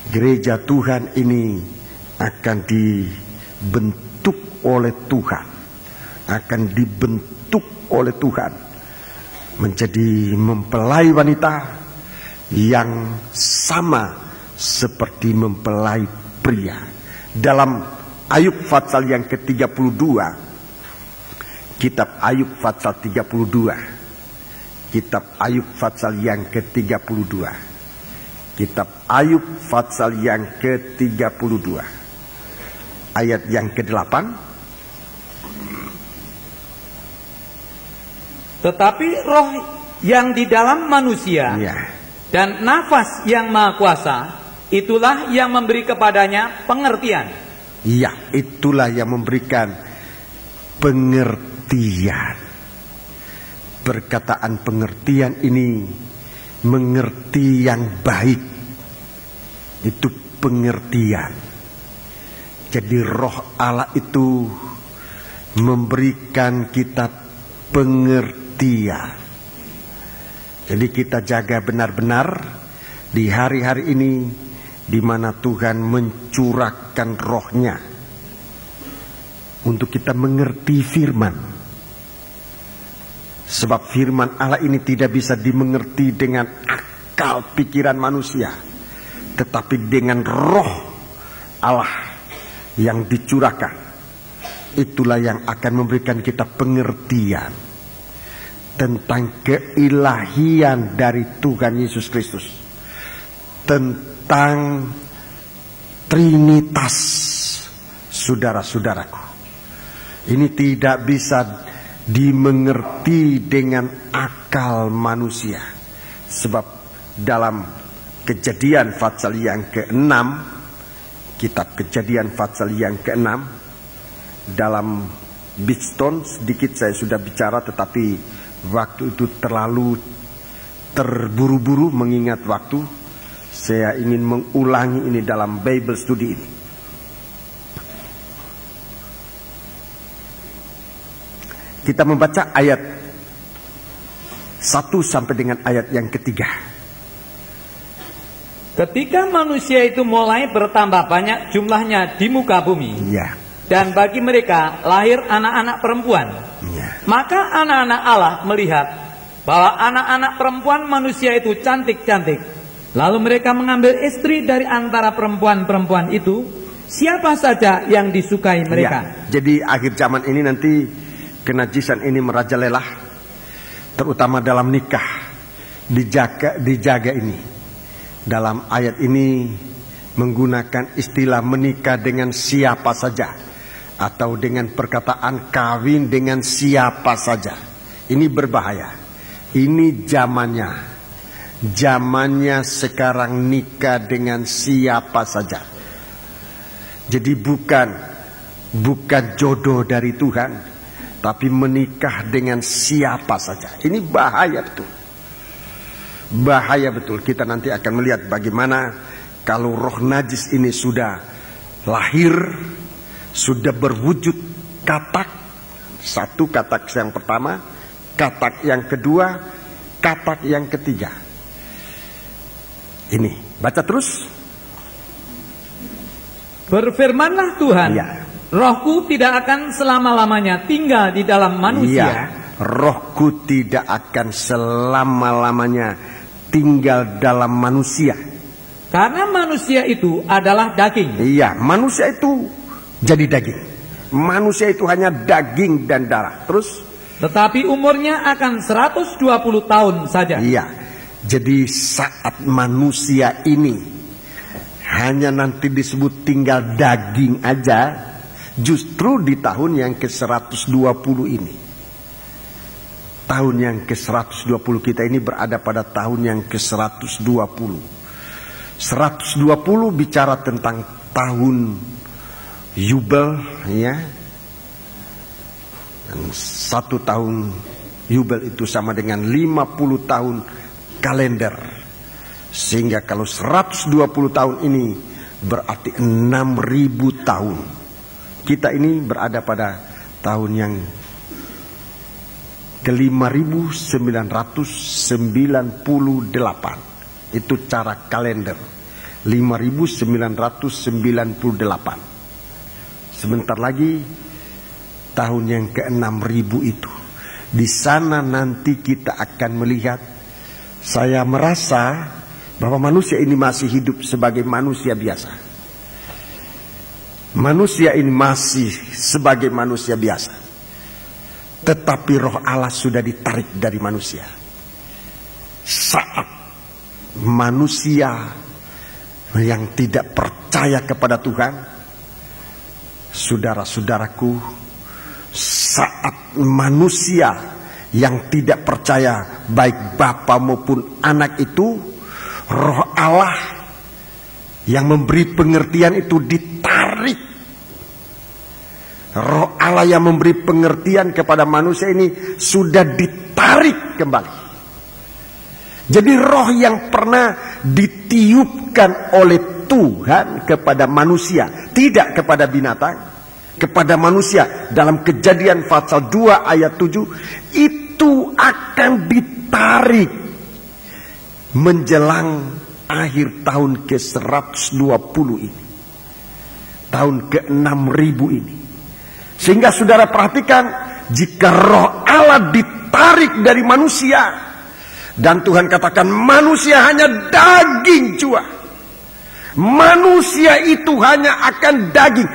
gereja Tuhan ini akan dibentuk oleh Tuhan, akan dibentuk oleh Tuhan menjadi mempelai wanita yang sama seperti mempelai pria. Dalam Ayub pasal yang ke-32, kitab Ayub pasal 32, kitab Ayub pasal yang ke-32, kitab Ayub pasal yang ke-32 ayat yang ke-8.
Tetapi roh yang di dalam manusia dan nafas yang maha kuasa, itulah yang memberi kepadanya pengertian.
Iya, itulah yang memberikan pengertian. Perkataan pengertian ini mengerti yang baik. Itu pengertian. Jadi roh Allah itu memberikan kita pengertian. Jadi kita jaga benar-benar di hari-hari ini, di mana Tuhan mencurahkan rohnya untuk kita mengerti firman. Sebab firman Allah ini tidak bisa dimengerti dengan akal pikiran manusia, tetapi dengan roh Allah yang dicurahkan. Itulah yang akan memberikan kita pengertian tentang keilahian dari Tuhan Yesus Kristus, tentang Trinitas, saudara-saudaraku. Ini tidak bisa dimengerti dengan akal manusia, sebab dalam Kejadian pasal yang ke-6, kitab Kejadian pasal yang ke-6, dalam Bitston sedikit saya sudah bicara, tetapi waktu itu terlalu terburu-buru mengingat waktu. Saya ingin mengulangi ini dalam Bible Study ini. Kita membaca ayat 1 sampai dengan ayat yang ketiga.
Ketika manusia itu mulai bertambah banyak jumlahnya di muka bumi, dan bagi mereka lahir anak-anak perempuan, maka anak-anak Allah melihat bahwa anak-anak perempuan manusia itu cantik-cantik. Lalu mereka mengambil istri dari antara perempuan-perempuan itu, siapa saja yang disukai mereka.
Jadi akhir zaman ini nanti kenajisan ini merajalela, terutama dalam nikah. Dijaga ini. Dalam ayat ini menggunakan istilah menikah dengan siapa saja, atau dengan perkataan kawin dengan siapa saja. Ini berbahaya. Ini zamannya sekarang nikah dengan siapa saja. Jadi bukan jodoh dari Tuhan, tapi menikah dengan siapa saja. Ini bahaya betul. Bahaya betul. Kita nanti akan melihat bagaimana kalau roh najis ini sudah lahir, sudah berwujud katak, satu katak yang pertama, katak yang kedua, katak yang ketiga. Ini, baca terus.
Berfirmanlah Tuhan,
Ya.
Rohku tidak akan selama-lamanya tinggal di dalam manusia.
Ya, rohku tidak akan selama-lamanya tinggal dalam manusia.
Karena manusia itu adalah daging.
Iya, manusia itu jadi daging. Manusia itu hanya daging dan darah. Terus?
Tetapi umurnya akan 120 tahun saja.
Iya, jadi saat manusia ini hanya nanti disebut tinggal daging aja, justru di tahun yang ke-120 ini. Tahun yang ke-120 kita ini berada pada tahun yang ke-120. 120 bicara tentang tahun Yubel, ya. Dan 1 tahun Yubel itu sama dengan 50 tahun kalender. Sehingga kalau 120 tahun ini berarti 6.000 tahun. Kita ini berada pada tahun yang ke-5.998. Itu cara kalender. 5.998. Sebentar lagi tahun yang ke-6.000 itu. Di sana nanti kita akan melihat, saya merasa bahwa manusia ini masih hidup sebagai manusia biasa. Manusia ini masih sebagai manusia biasa. Tetapi roh Allah sudah ditarik dari manusia. Saat manusia yang tidak percaya kepada Tuhan, saudara-saudaraku, saat manusia yang tidak percaya, baik bapa maupun anak itu, roh Allah yang memberi pengertian itu ditarik. Roh Allah yang memberi pengertian kepada manusia ini sudah ditarik kembali. Jadi roh yang pernah ditiupkan oleh Tuhan kepada manusia, tidak kepada binatang, kepada manusia dalam Kejadian pasal 2 ayat 7, itu akan ditarik menjelang akhir tahun ke-120 ini, tahun ke-6.000 ini. Sehingga saudara perhatikan, jika roh Allah ditarik dari manusia, dan Tuhan katakan manusia hanya daging jua, manusia itu hanya akan daging.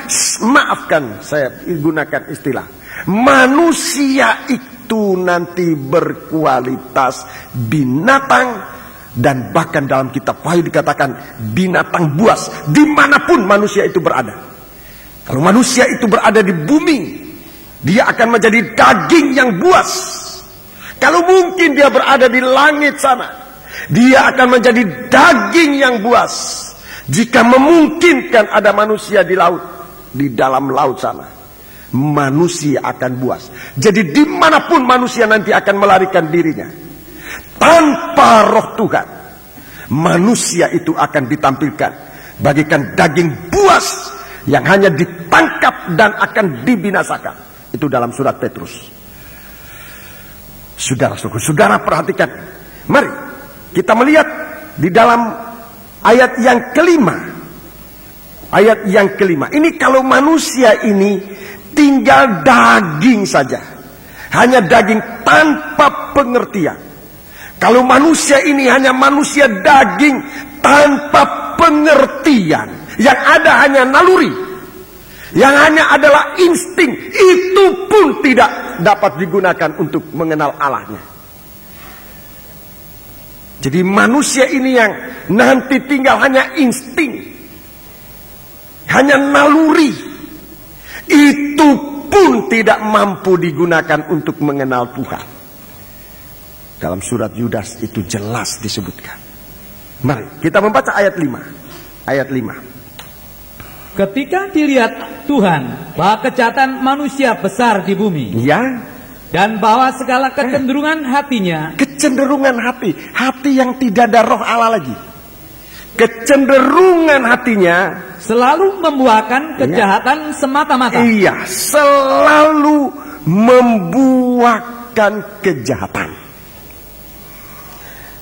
Maafkan saya gunakan istilah, manusia itu nanti berkualitas binatang. Dan bahkan dalam kitab Wahyu dikatakan binatang buas dimanapun manusia itu berada. Kalau manusia itu berada di bumi, dia akan menjadi daging yang buas. Kalau mungkin dia berada di langit sana, dia akan menjadi daging yang buas. Jika memungkinkan ada manusia di laut, di dalam laut sana, manusia akan buas. Jadi dimanapun manusia nanti akan melarikan dirinya, tanpa roh Tuhan, manusia itu akan ditampilkan bagikan daging buas yang hanya ditangkap dan akan dibinasakan. Itu dalam surat Petrus. Saudara perhatikan. Mari kita melihat di dalam ayat yang kelima. Ayat yang kelima. Ini kalau manusia ini tinggal daging saja, hanya daging tanpa pengertian. Kalau manusia ini hanya manusia daging tanpa pengertian, yang ada hanya naluri, yang hanya adalah insting, itu pun tidak dapat digunakan untuk mengenal Allahnya. Jadi manusia ini yang nanti tinggal hanya insting, hanya naluri, itu pun tidak mampu digunakan untuk mengenal Tuhan. Dalam surat Yudas itu jelas disebutkan. Mari kita membaca ayat 5. Ayat 5.
Ketika dilihat Tuhan bahwa kejahatan manusia besar di bumi,
Ya,
dan bahwa segala kecenderungan hatinya,
kecenderungan hati yang tidak ada roh Allah lagi, kecenderungan hatinya
selalu membuahkan kejahatan semata-mata.
Iya, selalu membuahkan kejahatan.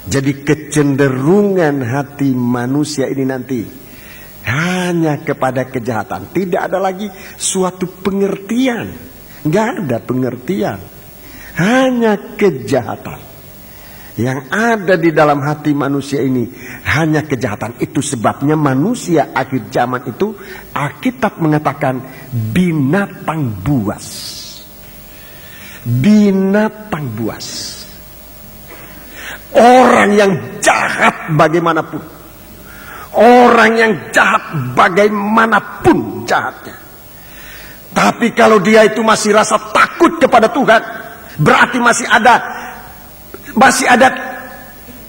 Jadi kecenderungan hati manusia ini nanti hanya kepada kejahatan. Tidak ada lagi suatu pengertian. Nggak ada pengertian. Hanya kejahatan. Yang ada di dalam hati manusia ini hanya kejahatan. Itu sebabnya manusia akhir zaman itu Alkitab mengatakan binatang buas. Binatang buas. Orang yang jahat bagaimanapun. Orang yang jahat bagaimanapun jahatnya. Tapi kalau dia itu masih rasa takut kepada Tuhan, berarti masih ada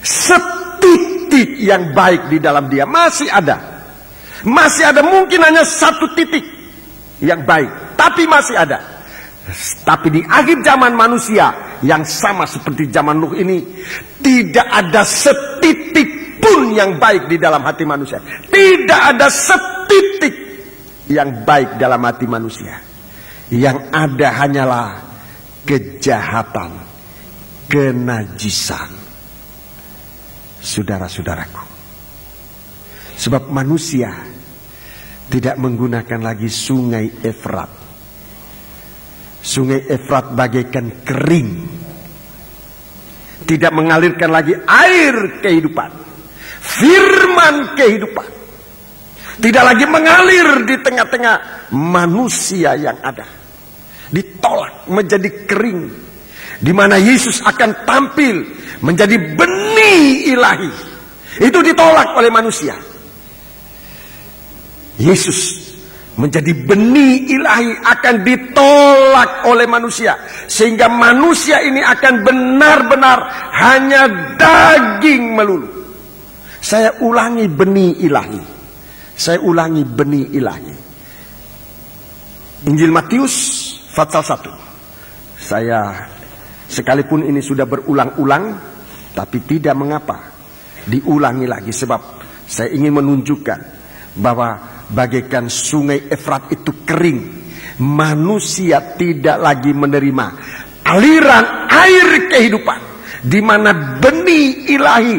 setitik yang baik di dalam dia. Masih ada mungkin hanya satu titik yang baik, tapi masih ada. Tapi di akhir zaman manusia yang sama seperti zaman Nuh ini, tidak ada setitik pun yang baik di dalam hati manusia. Tidak ada setitik yang baik dalam hati manusia. Yang ada hanyalah kejahatan, kenajisan. Saudara-saudaraku, sebab manusia tidak menggunakan lagi sungai Efrat. Sungai Efrat bagaikan kering, tidak mengalirkan lagi air kehidupan, firman kehidupan, tidak lagi mengalir di tengah-tengah manusia yang ada. Ditolak menjadi kering, di mana Yesus akan tampil menjadi benih ilahi. Itu ditolak oleh manusia. Yesus menjadi benih ilahi akan ditolak oleh manusia, sehingga manusia ini akan benar-benar hanya daging melulu. Saya ulangi benih ilahi. Saya ulangi benih ilahi. Injil Matius pasal 1. Saya sekalipun ini sudah berulang-ulang, tapi tidak mengapa diulangi lagi, sebab saya ingin menunjukkan bahwa bagaikan sungai Efrat itu kering. Manusia tidak lagi menerima aliran air kehidupan, di mana benih ilahi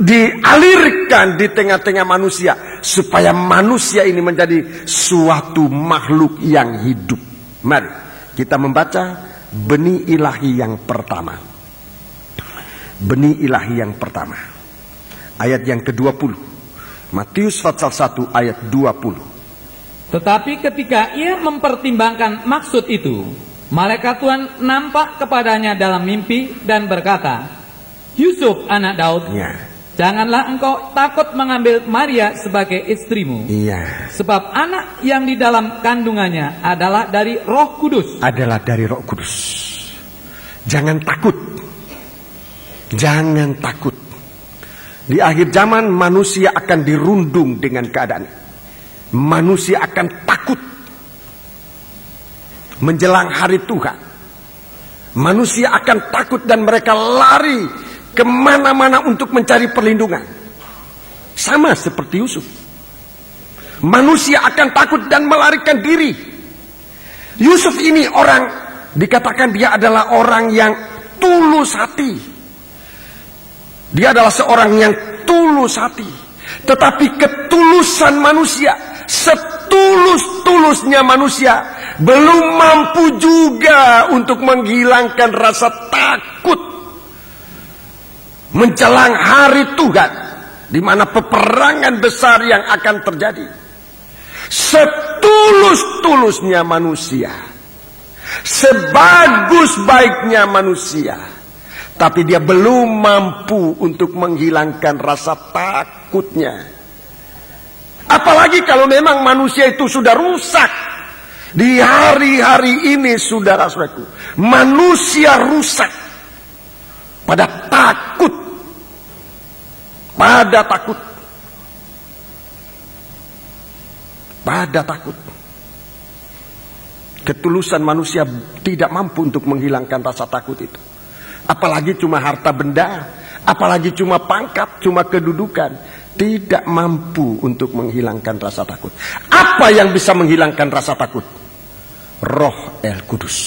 dialirkan di tengah-tengah manusia, supaya manusia ini menjadi suatu makhluk yang hidup. Mari kita membaca benih ilahi yang pertama. Benih ilahi yang pertama, ayat yang ke-20. Matius pasal 1 ayat 20.
Tetapi ketika ia mempertimbangkan maksud itu, malaikat Tuhan nampak kepadanya dalam mimpi dan berkata, Yusuf anak Daud, janganlah engkau takut mengambil Maria sebagai istrimu. Sebab anak yang di dalam kandungannya adalah dari Roh Kudus.
Adalah dari Roh Kudus. Jangan takut. Jangan takut. Di akhir zaman manusia akan dirundung dengan keadaan. Manusia akan takut menjelang hari Tuhan. Manusia akan takut dan mereka lari kemana-mana untuk mencari perlindungan. Sama seperti Yusuf. Manusia akan takut dan melarikan diri. Yusuf ini orang, dikatakan dia adalah orang yang tulus hati. Dia adalah seorang yang tulus hati. Tetapi ketulusan manusia, setulus-tulusnya manusia, belum mampu juga untuk menghilangkan rasa takut menjelang hari Tuhan, di mana peperangan besar yang akan terjadi. Setulus-tulusnya manusia, sebagus baiknya manusia, tapi dia belum mampu untuk menghilangkan rasa takutnya. Apalagi kalau memang manusia itu sudah rusak. Di hari-hari ini, saudara-saudaraku, manusia rusak pada takut. Pada takut. Pada takut. Ketulusan manusia tidak mampu untuk menghilangkan rasa takut itu. Apalagi cuma harta benda, apalagi cuma pangkat, cuma kedudukan. tidak mampu untuk menghilangkan rasa takut. Apa yang bisa menghilangkan rasa takut? Roh El Kudus.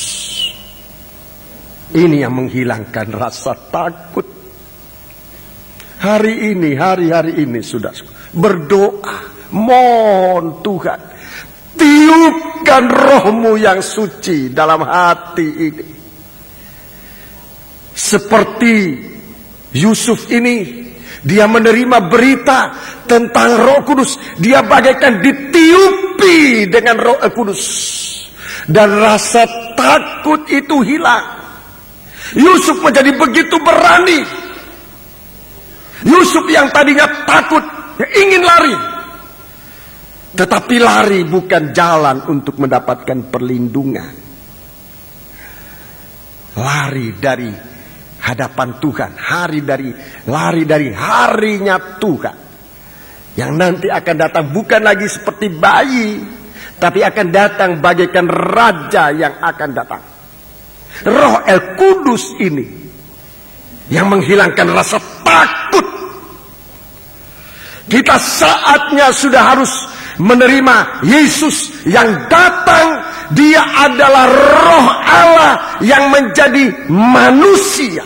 Ini yang menghilangkan rasa takut. Hari ini sudah berdoa, mohon Tuhan, tiupkan rohmu yang suci dalam hati ini. Seperti Yusuf ini, dia menerima berita tentang Roh Kudus. Dia bagaikan ditiupi dengan Roh Kudus. Dan rasa takut itu hilang. Yusuf menjadi begitu berani. Yusuf yang tadinya takut, ingin lari. Tetapi lari bukan jalan untuk mendapatkan perlindungan. Lari dari hadapan Tuhan, lari dari harinya Tuhan, yang nanti akan datang bukan lagi seperti bayi, tapi akan datang bagaikan raja yang akan datang. Roh El Kudus ini yang menghilangkan rasa takut. Kita saatnya sudah harus menerima Yesus yang datang. Dia adalah Roh Allah yang menjadi manusia.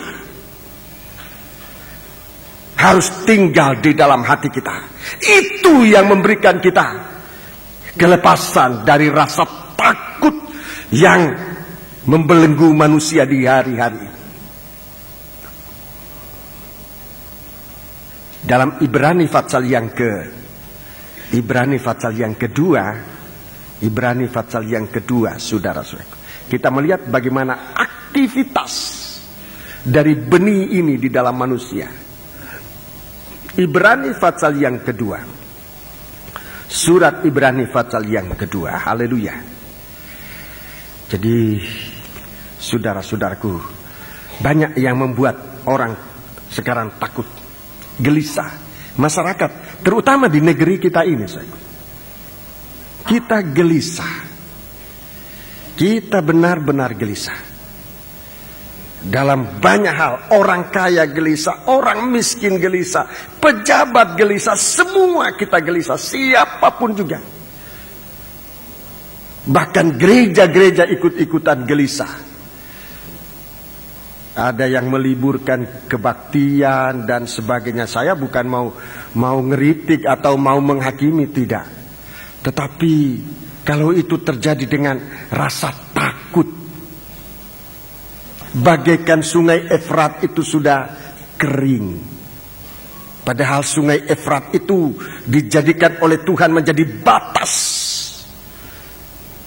Harus tinggal di dalam hati kita. Itu yang memberikan kita kelepasan dari rasa takut yang membelenggu manusia di hari-hari. Dalam Ibrani pasal yang kedua, saudara-saudara, kita melihat bagaimana aktivitas dari benih ini di dalam manusia. Ibrani pasal yang kedua, surat Ibrani pasal yang kedua, haleluya. Jadi, saudara-saudaraku, banyak yang membuat orang sekarang takut, gelisah. Masyarakat, terutama di negeri kita ini, kita gelisah. Kita benar-benar gelisah. Dalam banyak hal, orang kaya gelisah, orang miskin gelisah, pejabat gelisah, semua kita gelisah, siapapun juga. Bahkan gereja-gereja ikut-ikutan gelisah. Ada yang meliburkan kebaktian dan sebagainya. Saya bukan mau ngeritik atau mau menghakimi, tidak. Tetapi kalau itu terjadi dengan rasa takut, bagaikan sungai Efrat itu sudah kering. Padahal sungai Efrat itu dijadikan oleh Tuhan menjadi batas.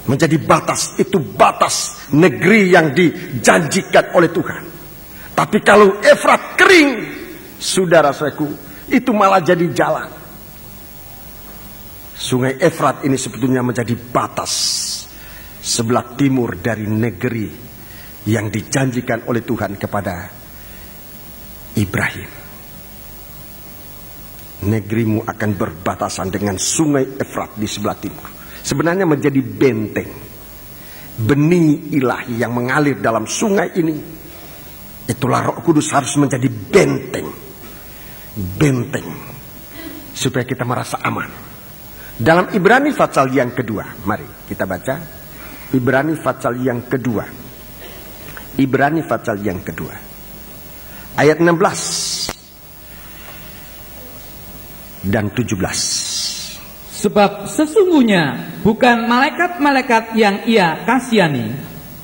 Menjadi batas, itu batas negeri yang dijanjikan oleh Tuhan. Tapi kalau Efrat kering, saudara-saudaraku, itu malah jadi jalan. Sungai Efrat ini sebetulnya menjadi batas sebelah timur dari negeri yang dijanjikan oleh Tuhan kepada Ibrahim. Negerimu akan berbatasan dengan sungai Efrat di sebelah timur. Sebenarnya menjadi benteng. Benih ilahi yang mengalir dalam sungai ini, itulah Roh Kudus harus menjadi benteng. Benteng. Supaya kita merasa aman. Dalam Ibrani pasal yang kedua, mari kita baca. Ibrani pasal yang kedua. Ibrani pasal yang kedua. Ayat 16 dan 17.
Sebab sesungguhnya bukan malaikat-malaikat yang ia kasihani,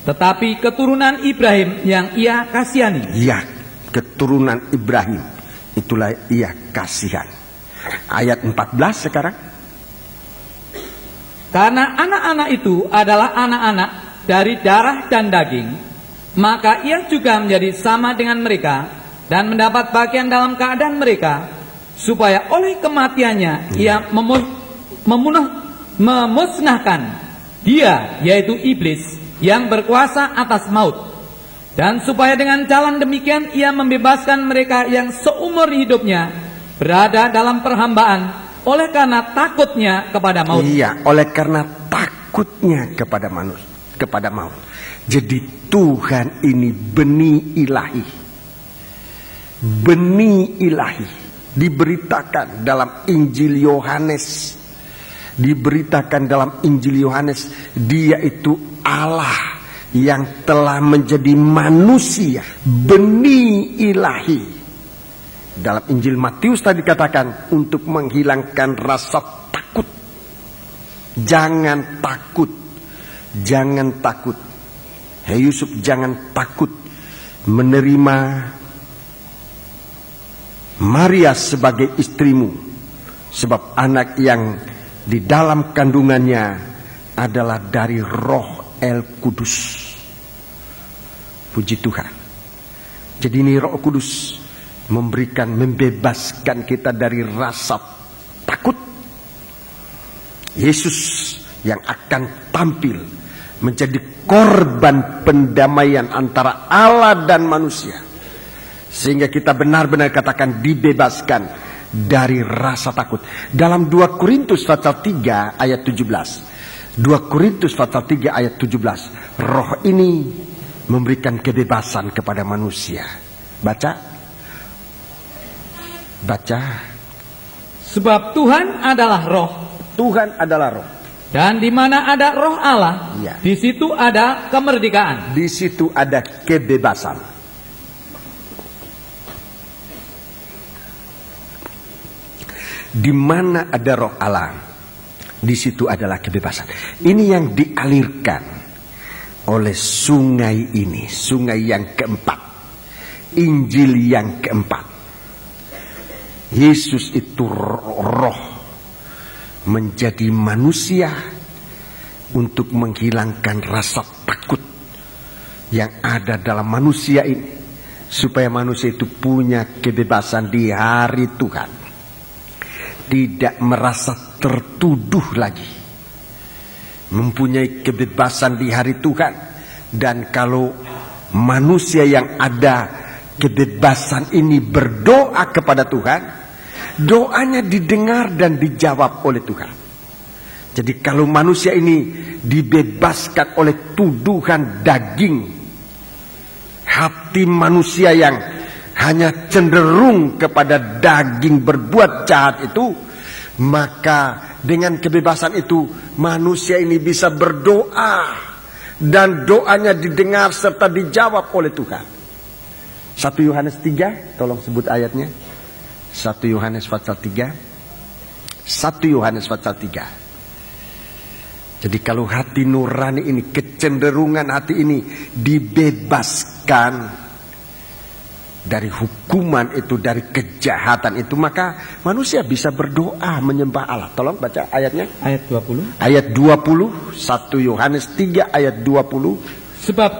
tetapi keturunan Ibrahim yang ia kasihani.
Ya, keturunan Ibrahim, itulah ia kasihan. Ayat 14 sekarang.
Karena anak-anak itu adalah anak-anak dari darah dan daging, maka ia juga menjadi sama dengan mereka dan mendapat bagian dalam keadaan mereka, supaya oleh kematiannya ia memusnahkan dia, yaitu iblis yang berkuasa atas maut, dan supaya dengan jalan demikian ia membebaskan mereka yang seumur hidupnya berada dalam perhambaan oleh karena takutnya kepada maut.
Iya, oleh karena takutnya kepada maut. Jadi Tuhan ini benih ilahi. Benih ilahi diberitakan dalam Injil Yohanes. Diberitakan dalam Injil Yohanes, dia itu Allah yang telah menjadi manusia, benih ilahi. Dalam Injil Matius tadi katakan untuk menghilangkan rasa takut. Jangan takut, jangan takut. Hai Yusuf, jangan takut menerima Maria sebagai istrimu, sebab anak yang di dalam kandungannya adalah dari Roh El Kudus. Puji Tuhan. Jadi ini Roh Kudus membebaskan kita dari rasa takut. Yesus yang akan tampil menjadi korban pendamaian antara Allah dan manusia, sehingga kita benar-benar katakan dibebaskan dari rasa takut. Dalam 2 Korintus pasal 3 ayat 17. 2 Korintus pasal 3 ayat 17. Roh ini memberikan kebebasan kepada manusia. Baca. Baca.
Sebab Tuhan adalah roh.
Tuhan adalah roh.
Dan di mana ada roh Allah,
ya,
di situ ada kemerdekaan.
Di situ ada kebebasan. Di mana ada roh Allah, di situ adalah kebebasan. Ini yang dialirkan oleh sungai ini, sungai yang keempat, Injil yang keempat. Yesus itu roh menjadi manusia untuk menghilangkan rasa takut yang ada dalam manusia ini, supaya manusia itu punya kebebasan di hari Tuhan. Tidak merasa tertuduh lagi, mempunyai kebebasan di hari Tuhan. Dan kalau manusia yang ada kebebasan ini berdoa kepada Tuhan, doanya didengar dan dijawab oleh Tuhan. Jadi kalau manusia ini dibebaskan oleh tuduhan daging, hati manusia yang hanya cenderung kepada daging berbuat jahat itu, maka dengan kebebasan itu manusia ini bisa berdoa dan doanya didengar serta dijawab oleh Tuhan. 1 Yohanes 3, tolong sebut ayatnya. 1 Yohanes pasal 3. 1 Yohanes pasal 3. Jadi kalau hati nurani ini, kecenderungan hati ini dibebaskan dari hukuman itu, dari kejahatan itu, maka manusia bisa berdoa menyembah Allah. Tolong baca ayatnya.
Ayat 20.
Ayat 20, 1 Yohanes 3 ayat 20.
Sebab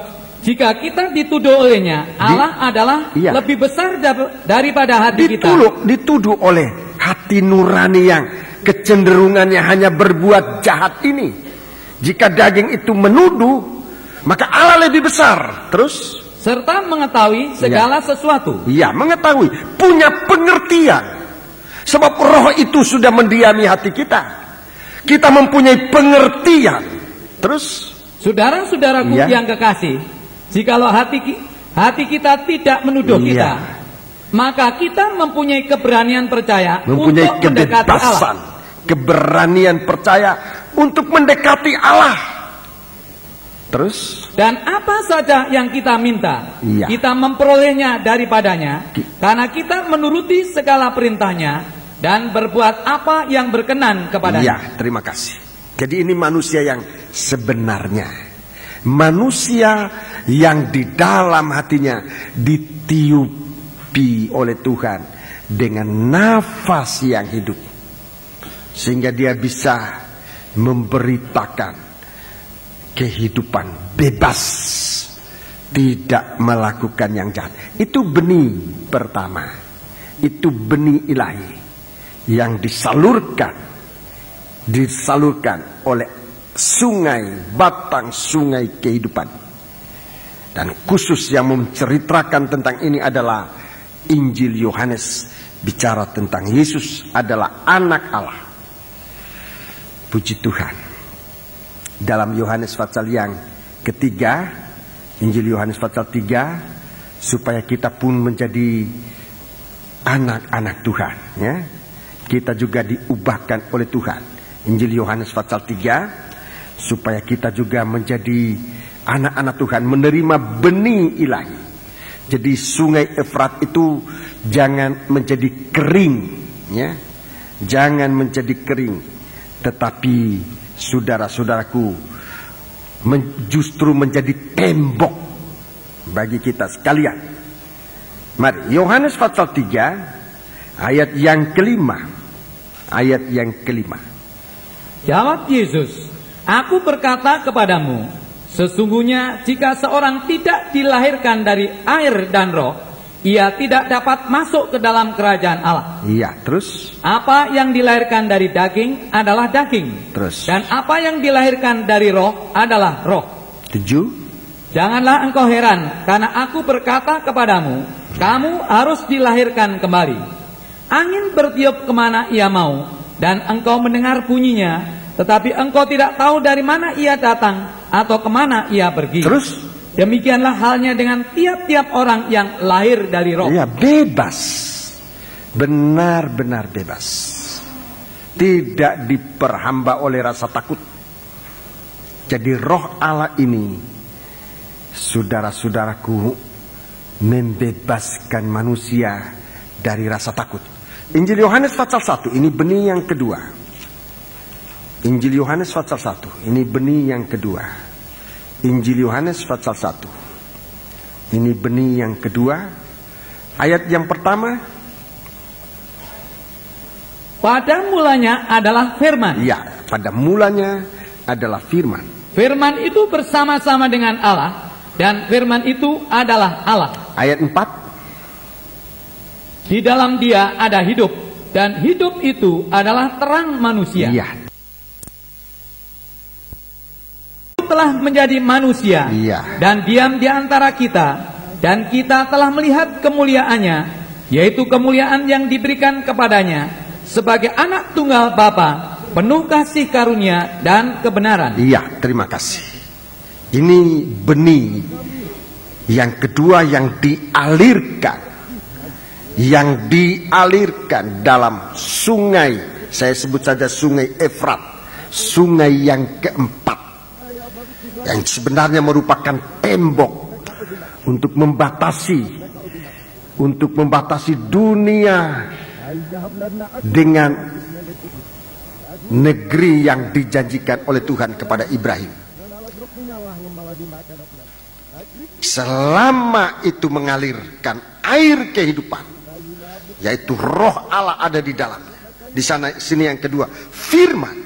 jika kita dituduh olehnya, Allah adalah lebih besar daripada hati kita.
Dituduh oleh hati nurani yang kecenderungannya hanya berbuat jahat ini. Jika daging itu menuduh, maka Allah lebih besar. Terus
serta mengetahui segala sesuatu.
Iya, mengetahui, punya pengertian. Sebab roh itu sudah mendiami hati kita. Kita mempunyai pengertian. Terus,
saudara-saudaraku yang kekasih, jikalau hati kita tidak menuduh kita, maka kita mempunyai keberanian percaya
mempunyai
untuk mendekati Allah.
Keberanian percaya untuk mendekati Allah. Terus,
dan apa saja yang kita minta, kita memperolehnya daripadanya, karena kita menuruti segala perintahnya dan berbuat apa yang berkenan kepadanya.
Ya, terima kasih. Jadi ini manusia yang sebenarnya, manusia yang di dalam hatinya ditiupi oleh Tuhan dengan nafas yang hidup, sehingga dia bisa memberitakan kehidupan bebas, tidak melakukan yang jahat. Itu benih pertama. Itu benih ilahi yang disalurkan oleh sungai, batang sungai kehidupan. Dan khusus yang menceritakan tentang ini adalah Injil Yohanes, bicara tentang Yesus adalah anak Allah. Puji Tuhan. Dalam Yohanes pasal yang ketiga, Injil Yohanes pasal 3, supaya kita pun menjadi anak-anak Tuhan, ya. Kita juga diubahkan oleh Tuhan. Injil Yohanes pasal 3, supaya kita juga menjadi anak-anak Tuhan, menerima benih ilahi. Jadi sungai Efrat itu jangan menjadi kering, ya. Jangan menjadi kering, tetapi saudara-saudaraku, justru menjadi tembok bagi kita sekalian. Mari, Yohanes pasal 3 ayat yang kelima. Ayat yang kelima.
Jawab Yesus, "Aku berkata kepadamu, sesungguhnya jika seorang tidak dilahirkan dari air dan roh, ia tidak dapat masuk ke dalam kerajaan Allah."
Iya, terus?
Apa yang dilahirkan dari daging adalah daging.
Terus?
Dan apa yang dilahirkan dari roh adalah roh.
7.
Janganlah engkau heran, karena aku berkata kepadamu, kamu harus dilahirkan kembali. Angin bertiup kemana ia mau, dan engkau mendengar bunyinya, tetapi engkau tidak tahu dari mana ia datang atau kemana ia pergi.
Terus?
Demikianlah halnya dengan tiap-tiap orang yang lahir dari roh.
Ya, bebas. Benar-benar bebas. Tidak diperhamba oleh rasa takut. Jadi roh Allah ini, saudara-saudaraku, membebaskan manusia dari rasa takut. Injil Yohanes pasal 1, ini benih yang kedua. Injil Yohanes pasal 1, ini benih yang kedua. Injil Yohanes pasal 1, ini benih yang kedua. Ayat yang pertama,
pada mulanya adalah firman.
ya, pada mulanya adalah firman.
Firman itu bersama-sama dengan Allah, dan firman itu adalah Allah.
Ayat 4,
di dalam dia ada hidup, dan hidup itu adalah terang manusia.
iya,
Telah menjadi manusia,
iya,
dan diam di antara kita, dan kita telah melihat kemuliaannya, yaitu kemuliaan yang diberikan kepadanya sebagai anak tunggal Bapa, penuh kasih karunia dan kebenaran.
iya, terima kasih. Ini benih yang kedua yang dialirkan dalam sungai, saya sebut saja sungai Efrat, sungai yang keempat, yang sebenarnya merupakan tembok untuk membatasi dunia dengan negeri yang dijanjikan oleh Tuhan kepada Ibrahim. Selama itu mengalirkan air kehidupan, yaitu roh Allah ada di dalamnya. Di sana, sini yang kedua, firman.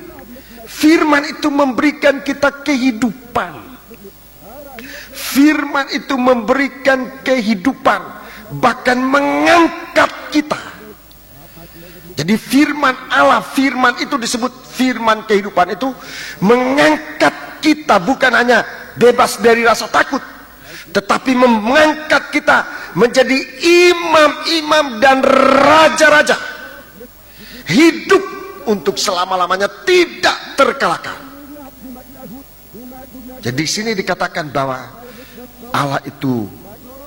Firman itu memberikan kita kehidupan. Firman itu memberikan kehidupan, bahkan mengangkat kita. Jadi firman Allah, firman itu disebut firman kehidupan, itu mengangkat kita, bukan hanya bebas dari rasa takut, tetapi mengangkat kita menjadi imam-imam dan raja-raja, hidup untuk selama-lamanya, tidak terkalahkan. Jadi sini dikatakan bahwa Allah itu,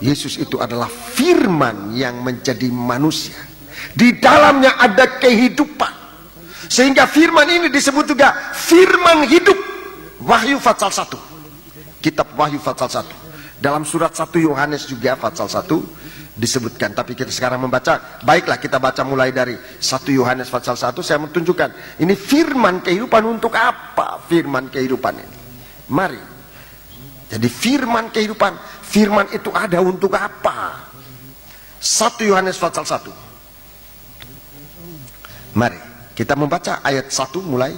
Yesus itu adalah firman yang menjadi manusia. Di dalamnya ada kehidupan, sehingga firman ini disebut juga firman hidup. Wahyu pasal 1, kitab Wahyu pasal 1, dalam surat 1 Yohanes juga pasal 1 disebutkan. Tapi kita sekarang membaca, baiklah kita baca mulai dari 1 Yohanes pasal 1. Saya menunjukkan ini firman kehidupan. Untuk apa firman kehidupan ini? Mari. Jadi firman kehidupan, firman itu ada untuk apa? 1 Yohanes pasal 1. Mari kita membaca ayat 1 mulai.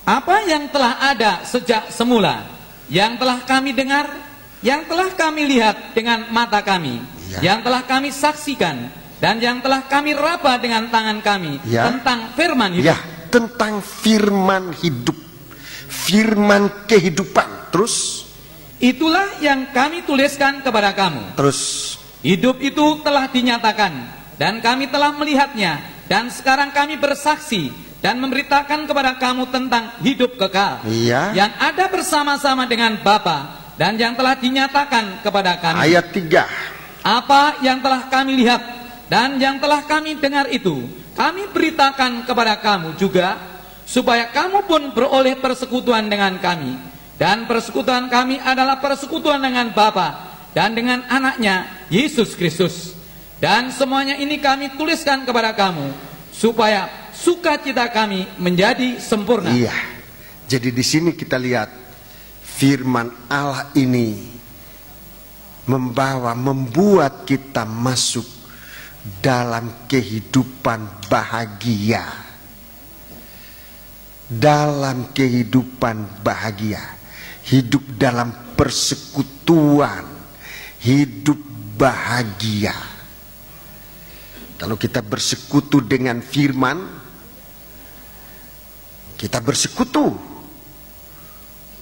Apa yang telah ada sejak semula, yang telah kami dengar, yang telah kami lihat dengan mata kami, yang telah kami saksikan, dan yang telah kami raba dengan tangan kami, tentang firman hidup.
Tentang firman hidup, firman kehidupan. Terus,
itulah yang kami tuliskan kepada kamu.
Terus,
hidup itu telah dinyatakan, dan kami telah melihatnya, dan sekarang kami bersaksi dan memberitakan kepada kamu tentang hidup kekal, yang ada bersama-sama dengan Bapa, dan yang telah dinyatakan kepada kami.
Ayat 3.
Apa yang telah kami lihat dan yang telah kami dengar itu kami beritakan kepada kamu juga, supaya kamu pun beroleh persekutuan dengan kami. Dan persekutuan kami adalah persekutuan dengan Bapa dan dengan anaknya Yesus Kristus. Dan semuanya ini kami tuliskan kepada kamu, supaya sukacita kami menjadi sempurna.
Iya. Jadi di sini kita lihat firman Allah ini membuat kita masuk dalam kehidupan bahagia. Dalam kehidupan bahagia. Hidup dalam persekutuan. Hidup bahagia. Kalau kita bersekutu dengan firman, kita bersekutu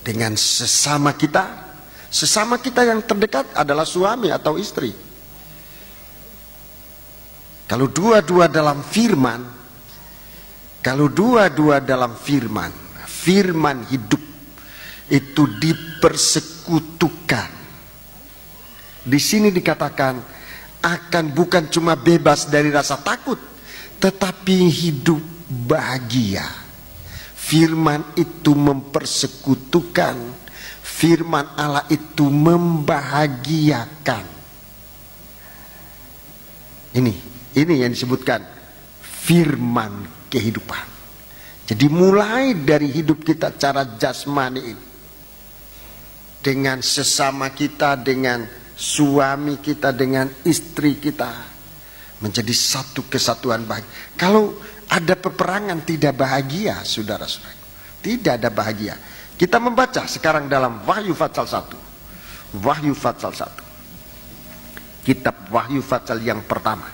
dengan sesama kita. Sesama kita yang terdekat adalah suami atau istri. Kalau dua-dua dalam firman, firman hidup itu dipersekutukan. Di sini dikatakan akan bukan cuma bebas dari rasa takut, tetapi hidup bahagia. Firman itu mempersekutukan, firman Allah itu membahagiakan. Ini yang disebutkan firman kehidupan. Jadi mulai dari hidup kita cara jasmani ini, dengan sesama kita, dengan suami kita, dengan istri kita, menjadi satu kesatuan bahagia. Kalau ada peperangan tidak bahagia, saudara-saudara, tidak ada bahagia. Kita membaca sekarang dalam Wahyu pasal 1. Wahyu pasal 1. Kitab Wahyu pasal yang pertama.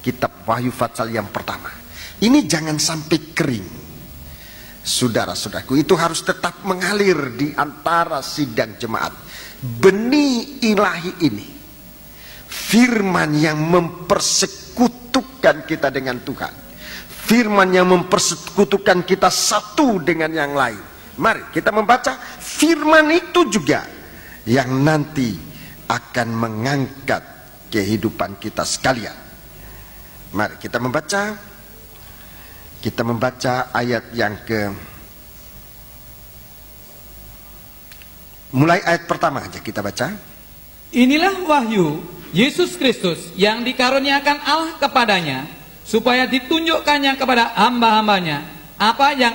Kitab Wahyu pasal yang pertama. Ini jangan sampai kering, saudara-saudaraku. Itu harus tetap mengalir di antara sidang jemaat. Benih ilahi ini, firman yang mempersekutukan kita dengan Tuhan, firman yang mempersekutukan kita satu dengan yang lain. Mari kita membaca firman itu juga yang nanti akan mengangkat kehidupan kita sekalian. Mari kita membaca. Kita membaca ayat yang mulai ayat pertama aja kita baca.
Inilah wahyu Yesus Kristus yang dikaruniakan Allah kepadanya, supaya ditunjukkannya kepada hamba-hambanya apa yang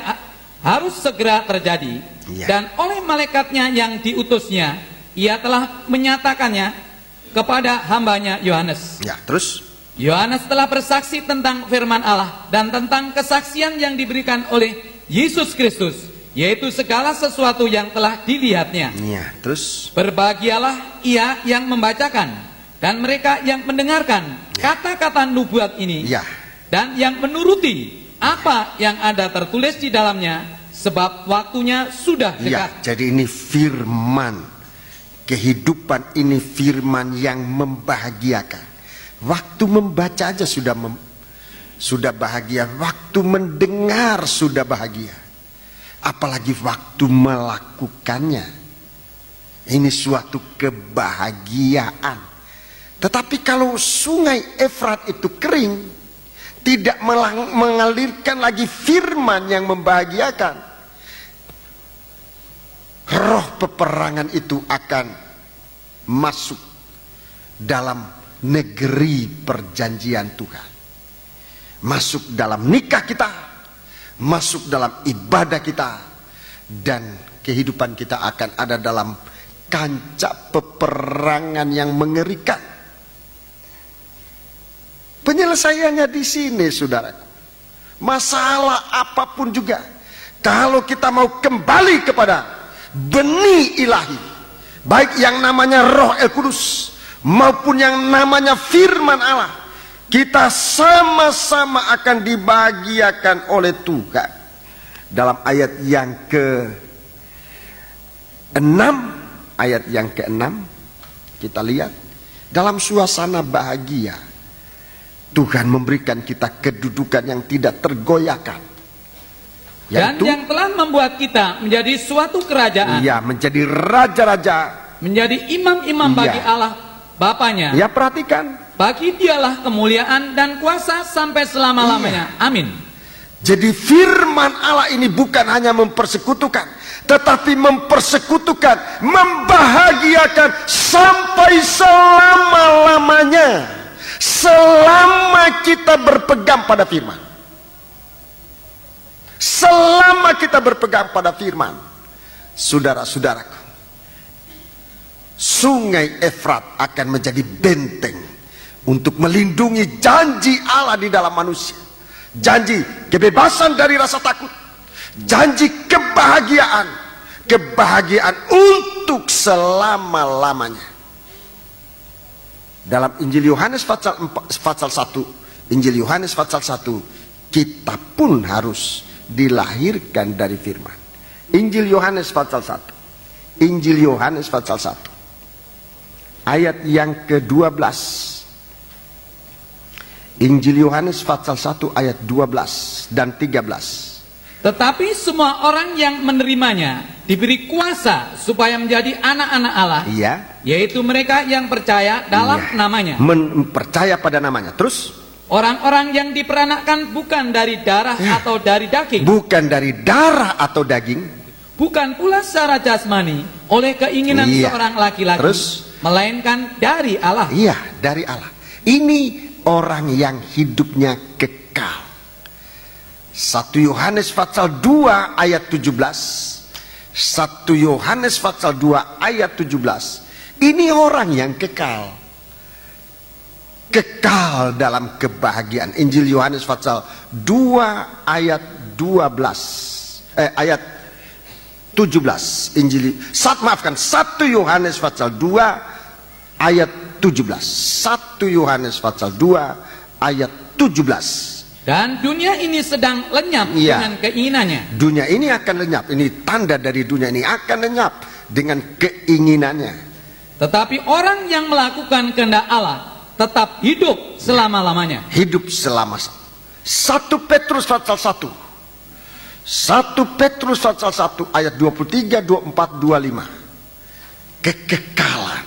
harus segera terjadi.
Ya.
Dan oleh malaikatnya yang diutusnya, ia telah menyatakannya kepada hambanya Yohanes.
Ya, terus
Yohanes telah bersaksi tentang firman Allah dan tentang kesaksian yang diberikan oleh Yesus Kristus, yaitu segala sesuatu yang telah dilihatnya.
ya, terus
Berbahagialah ia yang membacakan dan mereka yang mendengarkan kata-kata nubuat ini,
ya,
dan yang menuruti apa yang ada tertulis di dalamnya, sebab waktunya sudah
ya.
dekat.
Jadi ini firman kehidupan, ini firman yang membahagiakan. Waktu membaca aja sudah bahagia. Waktu mendengar sudah bahagia. Apalagi waktu melakukannya. Ini suatu kebahagiaan. Tetapi kalau sungai Efrat itu kering, tidak mengalirkan lagi firman yang membahagiakan, roh peperangan itu akan masuk dalam negeri perjanjian Tuhan, masuk dalam nikah kita, masuk dalam ibadah kita, dan kehidupan kita akan ada dalam kancah peperangan yang mengerikan. Penyelesaiannya di sini, saudara. Masalah apapun juga, kalau kita mau kembali kepada benih ilahi, baik yang namanya Roh El Kudus maupun yang namanya firman Allah, kita sama-sama akan dibahagiakan oleh Tuhan. Dalam ayat yang ke-6, kita lihat dalam suasana bahagia, Tuhan memberikan kita kedudukan yang tidak tergoyahkan,
Dan yang telah membuat kita menjadi suatu kerajaan,
menjadi raja-raja,
menjadi imam-imam bagi Allah Bapanya.
Ya, perhatikan.
Bagi dialah kemuliaan dan kuasa sampai selama-lamanya. Amin.
Jadi firman Allah ini bukan hanya mempersekutukan, tetapi mempersekutukan, membahagiakan sampai selama-lamanya. Selama kita berpegang pada firman. Selama kita berpegang pada firman, saudara-saudaraku, sungai Efrat akan menjadi benteng untuk melindungi janji Allah di dalam manusia. Janji kebebasan dari rasa takut, janji kebahagiaan, kebahagiaan untuk selama-lamanya. Dalam Injil Yohanes pasal 1, Injil Yohanes pasal 1, kita pun harus dilahirkan dari firman. Injil Yohanes pasal 1, Injil Yohanes pasal 1, ayat yang ke-12. Injil Yohanes pasal 1 ayat 12 dan 13.
Tetapi semua orang yang menerimanya diberi kuasa supaya menjadi anak-anak Allah.
Iya.
Yaitu mereka yang percaya dalam namanya.
Percaya pada namanya. Terus?
Orang-orang yang diperanakkan bukan dari darah atau dari daging.
Bukan dari darah atau daging.
Bukan pula secara jasmani oleh keinginan seorang laki-laki.
Terus?
Melainkan dari Allah.
Iya, dari Allah. Ini orang yang hidupnya kekal. 1 Yohanes pasal 2 ayat 17. 1 Yohanes pasal 2 ayat 17. Ini orang yang kekal. Kekal dalam kebahagiaan. Injil Yohanes pasal 2 ayat 12. Ayat 17. Injil 1 Yohanes pasal 2 ayat 17. 1 Yohanes pasal 2 ayat 17.
Dan dunia ini sedang lenyap dengan keinginannya.
Dunia ini akan lenyap. Ini tanda dari dunia ini akan lenyap dengan keinginannya.
Tetapi orang yang melakukan kehendak Allah tetap hidup selama-lamanya.
Hidup selama. 1 Petrus pasal 1. 1 Petrus pasal 1 ayat 23, 24, 25. Kekekalan.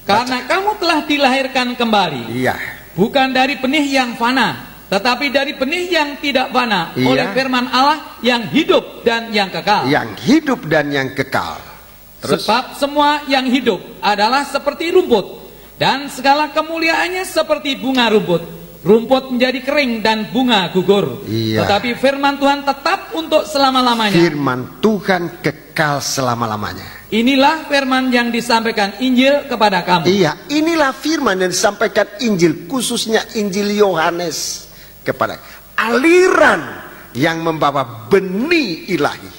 Karena kamu telah dilahirkan kembali.
Iya.
Bukan dari benih yang fana, tetapi dari benih yang tidak fana.
Iya.
Oleh firman Allah yang hidup dan yang kekal.
Yang hidup dan yang kekal. Terus?
Sebab semua yang hidup adalah seperti rumput, dan segala kemuliaannya seperti bunga rumput. Rumput menjadi kering dan bunga gugur.
Iya.
Tetapi firman Tuhan tetap untuk selama-lamanya.
Firman Tuhan kekal selama-lamanya.
Inilah firman yang disampaikan Injil kepada kamu.
Iya, inilah firman yang disampaikan Injil, khususnya Injil Yohanes kepada aliran yang membawa benih ilahi.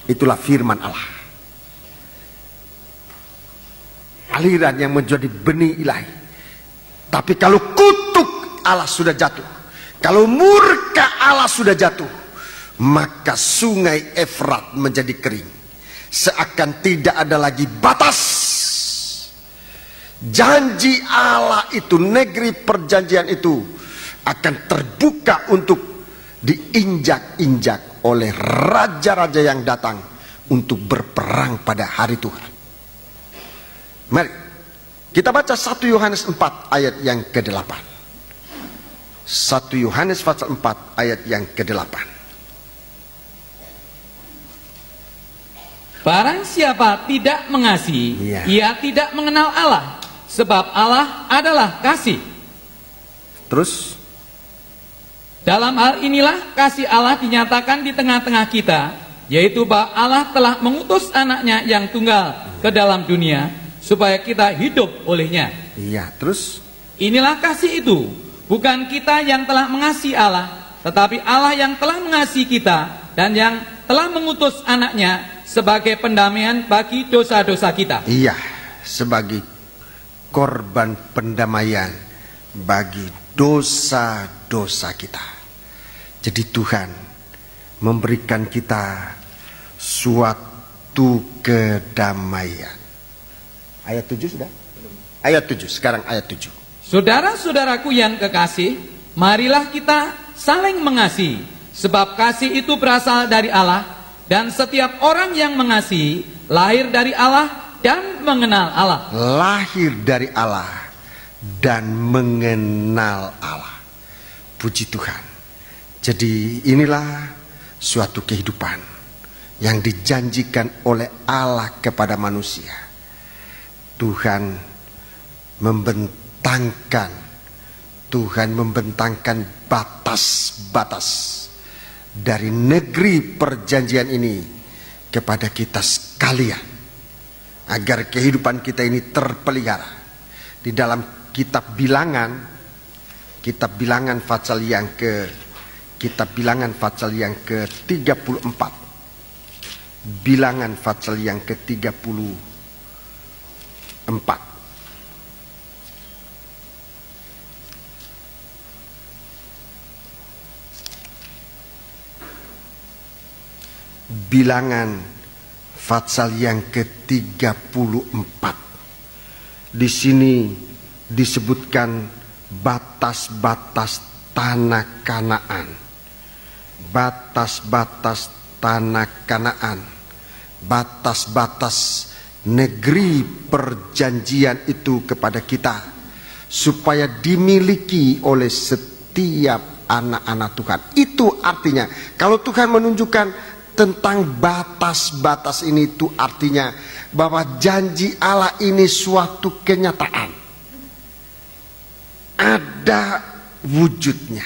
Itulah firman Allah. Aliran yang menjadi benih ilahi. Tapi kalau kutuk Allah sudah jatuh, kalau murka Allah sudah jatuh, maka sungai Efrat menjadi kering. Seakan tidak ada lagi batas. Janji Allah itu, negeri perjanjian itu akan terbuka untuk diinjak-injak oleh raja-raja yang datang untuk berperang pada hari Tuhan. Mari kita baca 1 Yohanes 4 ayat yang ke-8. 1 Yohanes pasal 4 ayat yang ke-8.
Barang siapa tidak mengasihi, ia tidak mengenal Allah, sebab Allah adalah kasih.
Terus?
Dalam hal inilah kasih Allah dinyatakan di tengah-tengah kita, yaitu bahwa Allah telah mengutus anaknya yang tunggal ke dalam dunia, supaya kita hidup olehnya.
Iya, terus?
Inilah kasih itu, bukan kita yang telah mengasihi Allah, tetapi Allah yang telah mengasihi kita, dan yang telah mengutus anaknya sebagai pendamaian bagi dosa-dosa kita.
Iya, sebagai korban pendamaian bagi dosa-dosa kita. Jadi Tuhan memberikan kita suatu kedamaian. Ayat 7 sudah? Ayat 7, sekarang ayat 7.
Saudara-saudaraku yang kekasih, marilah kita saling mengasihi, sebab kasih itu berasal dari Allah. Dan setiap orang yang mengasihi lahir dari Allah dan mengenal Allah.
Lahir dari Allah dan mengenal Allah. Puji Tuhan. Jadi inilah suatu kehidupan yang dijanjikan oleh Allah kepada manusia. Tuhan membentangkan batas-batas dari negeri perjanjian ini kepada kita sekalian, agar kehidupan kita ini terpelihara. Di dalam kitab Bilangan pasal yang ke-34. Bilangan pasal yang ke-34. Bilangan pasal yang ke-34. Di sini disebutkan batas-batas tanah Kanaan. Batas-batas tanah Kanaan. Batas-batas negeri perjanjian itu kepada kita, supaya dimiliki oleh setiap anak-anak Tuhan. Itu artinya, kalau Tuhan menunjukkan tentang batas-batas ini, itu artinya bahwa janji Allah ini suatu kenyataan. Ada wujudnya.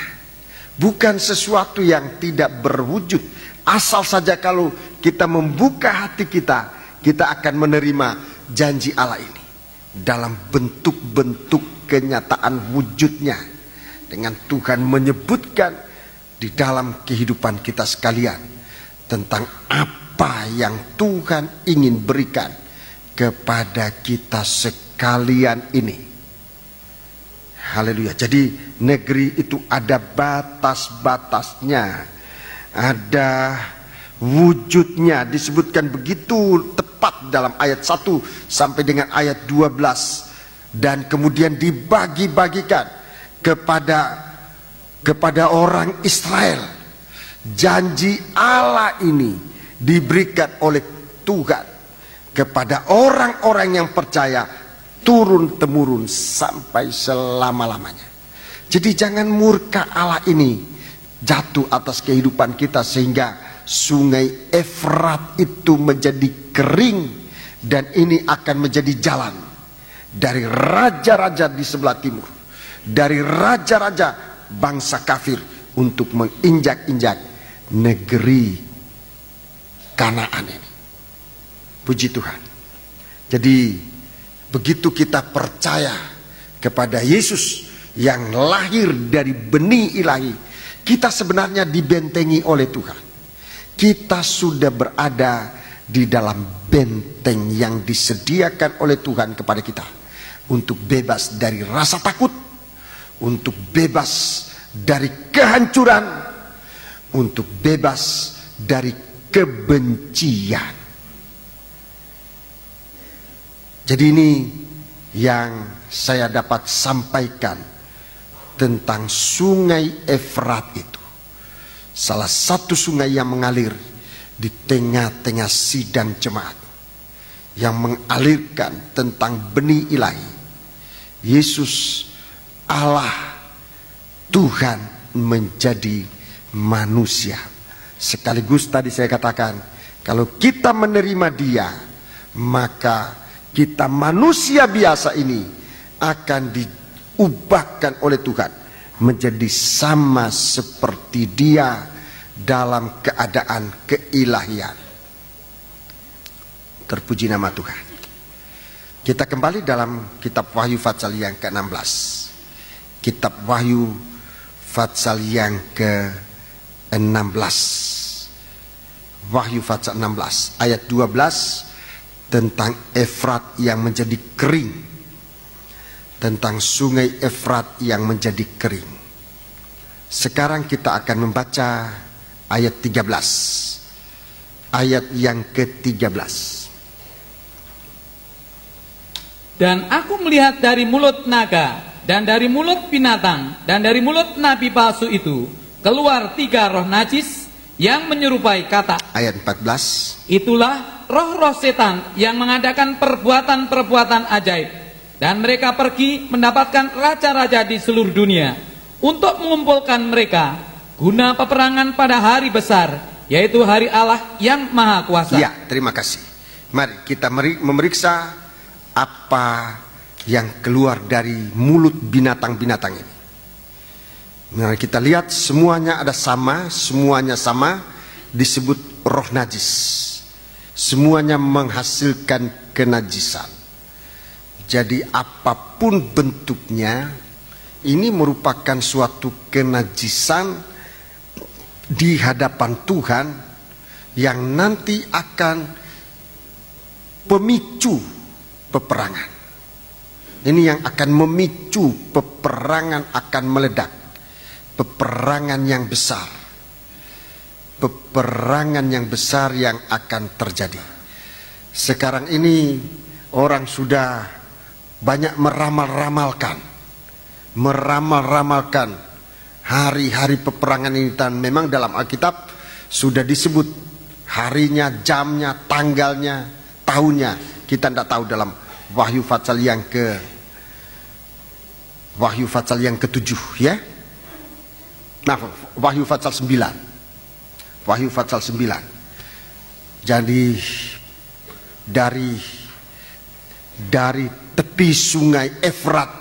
Bukan sesuatu yang tidak berwujud. Asal saja kalau kita membuka hati kita, kita akan menerima janji Allah ini dalam bentuk-bentuk kenyataan wujudnya. Dengan Tuhan menyebutkan di dalam kehidupan kita sekalian tentang apa yang Tuhan ingin berikan kepada kita sekalian ini. Haleluya. Jadi negeri itu ada batas-batasnya, ada wujudnya, disebutkan begitu tepat dalam ayat 1 sampai dengan ayat 12, dan kemudian dibagi-bagikan kepada orang Israel. Janji Allah ini diberikan oleh Tuhan kepada orang-orang yang percaya turun-temurun sampai selama-lamanya. Jadi jangan murka Allah ini jatuh atas kehidupan kita sehingga sungai Efrat itu menjadi kering, dan ini akan menjadi jalan dari raja-raja di sebelah timur, dari raja-raja bangsa kafir untuk menginjak-injak negeri Kanaan ini. Puji Tuhan. Jadi begitu kita percaya kepada Yesus yang lahir dari benih ilahi, kita sebenarnya dibentengi oleh Tuhan. Kita sudah berada di dalam benteng yang disediakan oleh Tuhan kepada kita, untuk bebas dari rasa takut, untuk bebas dari kehancuran, untuk bebas dari kebencian. Jadi ini yang saya dapat sampaikan tentang sungai Efrat itu. Salah satu sungai yang mengalir di tengah-tengah sidang jemaat, yang mengalirkan tentang benih ilahi. Yesus Allah Tuhan menjadi manusia. Sekaligus tadi saya katakan, kalau kita menerima Dia, maka kita manusia biasa ini akan diubahkan oleh Tuhan menjadi sama seperti Dia dalam keadaan keilahian. Terpuji nama Tuhan. Kita kembali dalam kitab Wahyu pasal yang ke-16. Kitab Wahyu pasal yang ke-16. Wahyu pasal 16 ayat 12 tentang Efrat yang menjadi kering. Tentang sungai Efrat yang menjadi kering. Sekarang kita akan membaca ayat 13. Ayat yang ke-13.
Dan aku melihat dari mulut naga, dan dari mulut binatang, dan dari mulut nabi palsu itu keluar 3 roh najis yang menyerupai kata.
Ayat 14.
Itulah roh-roh setan yang mengadakan perbuatan-perbuatan ajaib, dan mereka pergi mendapatkan raja-raja di seluruh dunia untuk mengumpulkan mereka guna peperangan pada hari besar, yaitu hari Allah yang Maha Kuasa.
Ya, terima kasih. Mari kita memeriksa apa yang keluar dari mulut binatang-binatang ini. Mari kita lihat, semuanya semuanya sama, disebut roh najis. Semuanya menghasilkan kenajisan. Jadi apapun bentuknya, ini merupakan suatu kenajisan di hadapan Tuhan yang nanti akan pemicu peperangan. Ini yang akan memicu peperangan akan meledak. Peperangan yang besar. Peperangan yang besar yang akan terjadi. Sekarang ini orang sudah banyak meramal-ramalkan hari-hari peperangan ini, dan memang dalam Alkitab sudah disebut harinya, jamnya, tanggalnya, tahunnya. Kita tidak tahu dalam Wahyu Fatsal yang ke-7 ya. Nah, Wahyu Fatsal 9. Wahyu Fatsal 9. Jadi dari tepi sungai Efrat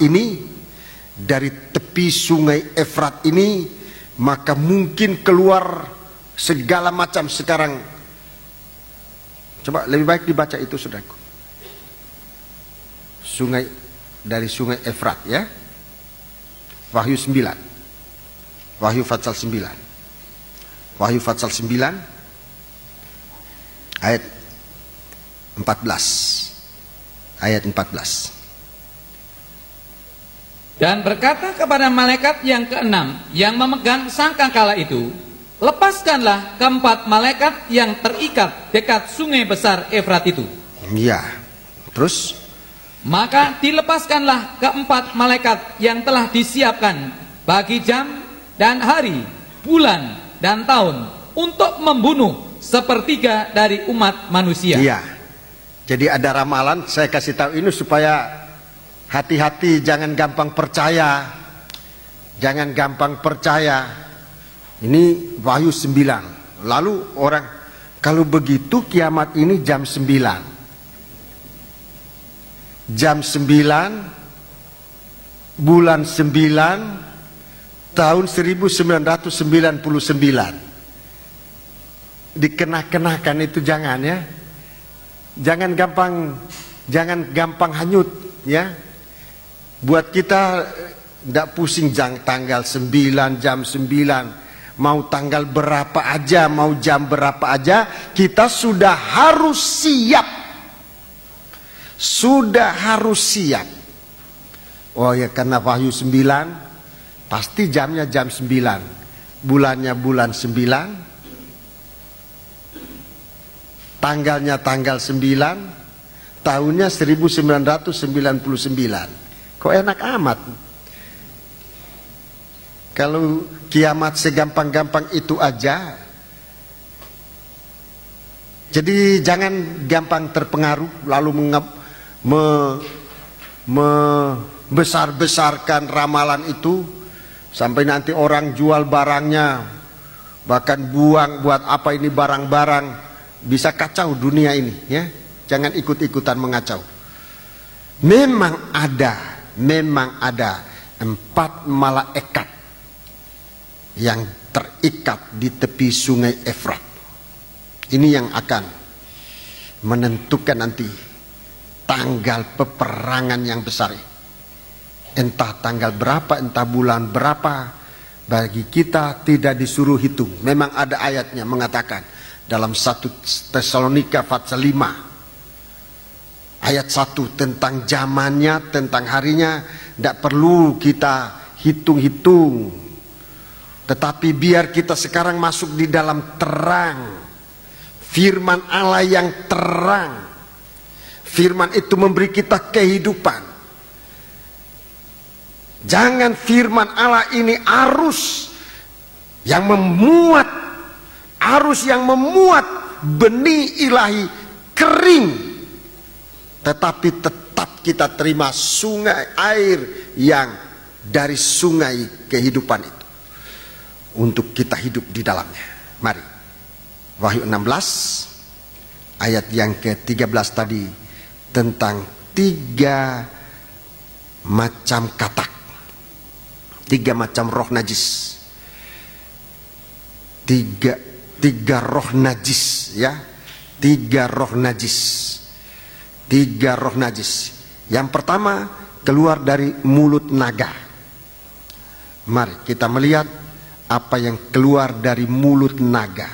ini, maka mungkin keluar segala macam sekarang. Coba lebih baik dibaca itu, saudaraku. Dari sungai Efrat ya. Wahyu 9. Wahyu Fatsal 9. Wahyu Fatsal 9 ayat 14. Ayat 14.
Dan berkata kepada malaikat yang keenam yang memegang sangkakala itu, lepaskanlah keempat malaikat yang terikat dekat sungai besar Efrat itu.
Ya, terus?
Maka dilepaskanlah keempat malaikat yang telah disiapkan bagi jam dan hari, bulan dan tahun, untuk membunuh sepertiga dari umat manusia.
Iya. Jadi ada ramalan, saya kasih tahu ini supaya hati-hati, jangan gampang percaya. Jangan gampang percaya. Ini Wahyu 9. Lalu orang, kalau begitu kiamat ini jam 9. Jam 9, bulan 9, tahun 1999. Dikena-kenakan itu jangan ya. Jangan gampang hanyut ya. Buat kita tidak pusing tanggal 9, jam 9, mau tanggal berapa aja, mau jam berapa aja, kita sudah harus siap. Sudah harus siap. Oh ya, karena Wahyu 9 pasti jamnya jam 9, bulannya bulan 9, tanggalnya tanggal 9, tahunnya 1999. Kok enak amat? Kalau kiamat segampang-gampang itu aja. Jadi jangan gampang terpengaruh lalu membesar-besarkan ramalan itu, sampai nanti orang jual barangnya, bahkan buang buat apa ini barang-barang, bisa kacau dunia ini ya. Jangan ikut-ikutan mengacau. Memang ada 4 malaikat yang terikat di tepi sungai Efrat. Ini yang akan menentukan nanti tanggal peperangan yang besar. Entah tanggal berapa, entah bulan berapa, bagi kita tidak disuruh hitung. Memang ada ayatnya mengatakan dalam 1 Tesalonika pasal 5 ayat 1 tentang zamannya, tentang harinya, tidak perlu kita hitung-hitung. Tetapi biar kita sekarang masuk di dalam terang firman Allah yang terang. Firman itu memberi kita kehidupan. Jangan firman Allah ini arus yang memuat arus yang memuat benih ilahi kering, tetapi tetap kita terima sungai air yang dari sungai kehidupan itu untuk kita hidup di dalamnya. Mari, Wahyu 16 ayat yang ke-13 tadi tentang 3 macam katak, 3 macam roh najis, 3 roh najis, ya, 3 roh najis, 3 roh najis. Yang pertama keluar dari mulut naga. Mari kita melihat apa yang keluar dari mulut naga.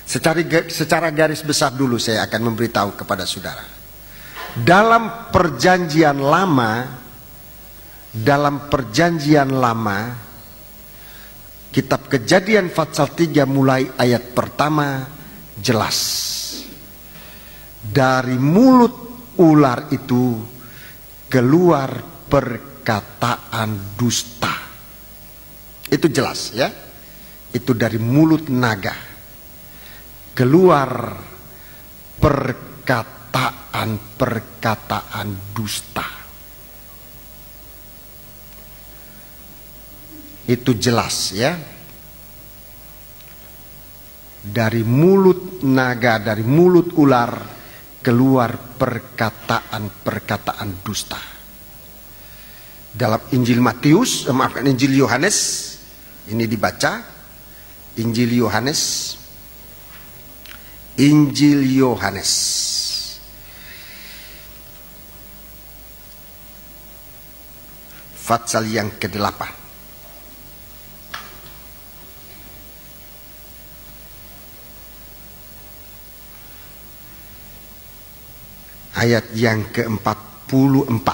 Secara garis besar dulu saya akan memberitahu kepada saudara. Dalam perjanjian lama, kitab Kejadian pasal 3 mulai ayat pertama jelas. Dari mulut ular itu keluar perkataan dusta. Itu jelas, ya. Itu dari mulut naga keluar perkataan dusta. Itu jelas, ya. Dari mulut naga, dari mulut ular keluar perkataan dusta. Dalam Injil Injil Yohanes, ini dibaca Injil Yohanes pasal yang ke-8. Ayat yang ke-44.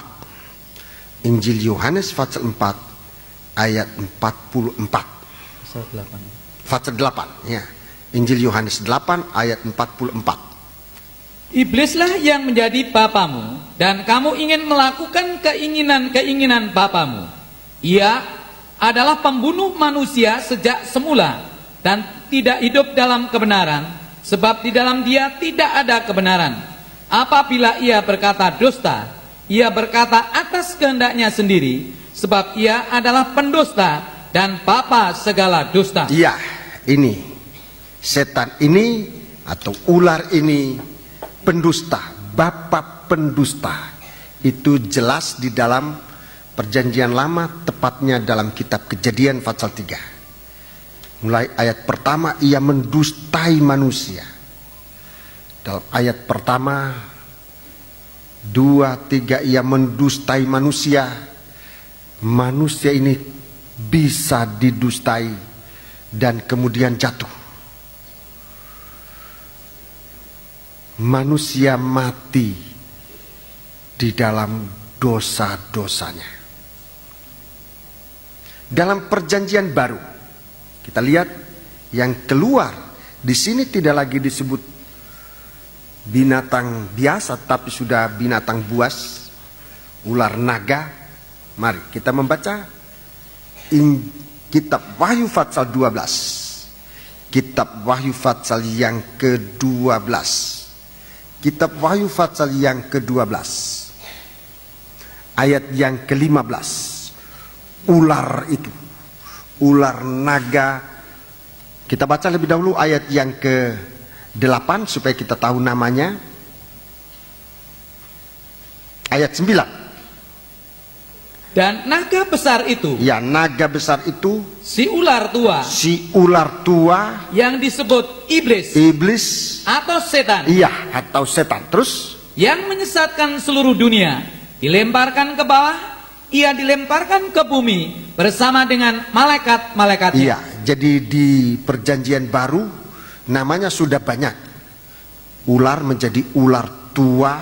Injil Yohanes pasal 4 ayat 44. Pasal 8, ya. Injil Yohanes 8 ayat 44.
Iblislah yang menjadi bapamu, dan kamu ingin melakukan keinginan-keinginan bapamu. Ia adalah pembunuh manusia sejak semula, dan tidak hidup dalam kebenaran, sebab di dalam dia tidak ada kebenaran. Apabila ia berkata dusta, ia berkata atas kehendaknya sendiri, sebab ia adalah pendusta dan bapa segala dusta.
Iya, ini setan ini atau ular ini pendusta, bapa pendusta. Itu jelas di dalam perjanjian lama, tepatnya dalam kitab Kejadian pasal 3. Mulai ayat pertama, ia mendustai manusia. Dalam ayat pertama 2, 3, ia mendustai manusia. Manusia ini bisa didustai dan kemudian jatuh. Manusia mati di dalam dosa-dosanya. Dalam perjanjian baru kita lihat yang keluar di sini tidak lagi disebut binatang biasa, tapi sudah binatang buas, ular naga. Mari kita membaca kitab Wahyu pasal 12. Kitab Wahyu pasal yang ke-12. Kitab Wahyu pasal yang ke-12 ayat yang ke-15. Ular itu, ular naga. Kita baca lebih dahulu ayat yang ke-8 supaya kita tahu namanya. Ayat 9.
Dan naga besar itu,
ya, naga besar itu,
si ular tua yang disebut iblis atau setan.
Iya, atau setan. Terus
yang menyesatkan seluruh dunia, dilemparkan ke bawah, ia dilemparkan ke bumi bersama dengan malaikat-malaikatnya.
Iya, jadi di perjanjian baru namanya sudah banyak. Ular menjadi ular tua,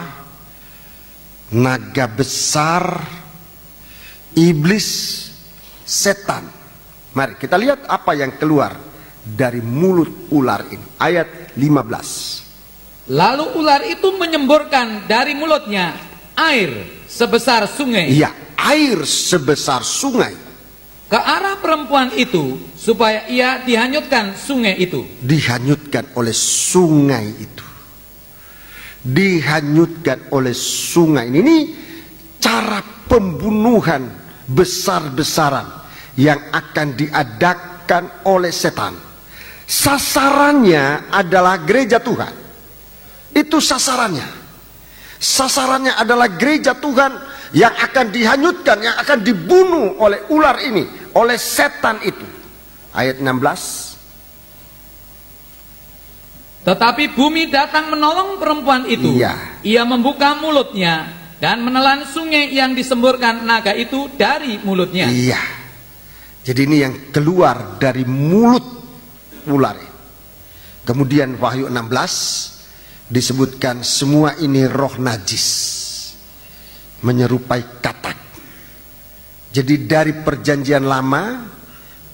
naga besar, iblis, setan. Mari kita lihat apa yang keluar dari mulut ular ini. Ayat 15.
Lalu ular itu menyemburkan dari mulutnya air sebesar sungai.
Iya, air sebesar sungai.
ke arah perempuan itu supaya ia dihanyutkan sungai itu.
Dihanyutkan oleh sungai itu. Dihanyutkan oleh sungai ini. Ini cara pembunuhan besar-besaran yang akan diadakan oleh setan. Sasarannya adalah gereja Tuhan. Itu sasarannya. Sasarannya adalah gereja Tuhan yang akan dihanyutkan, yang akan dibunuh oleh ular ini, oleh setan itu. Ayat 16.
Tetapi bumi datang menolong perempuan itu.
Iya.
Ia membuka mulutnya dan menelan sungai yang disemburkan naga itu dari mulutnya.
Iya. Jadi ini yang keluar dari mulut ular. Kemudian Wahyu 16 disebutkan semua ini roh najis, menyerupai katak. Jadi dari perjanjian lama,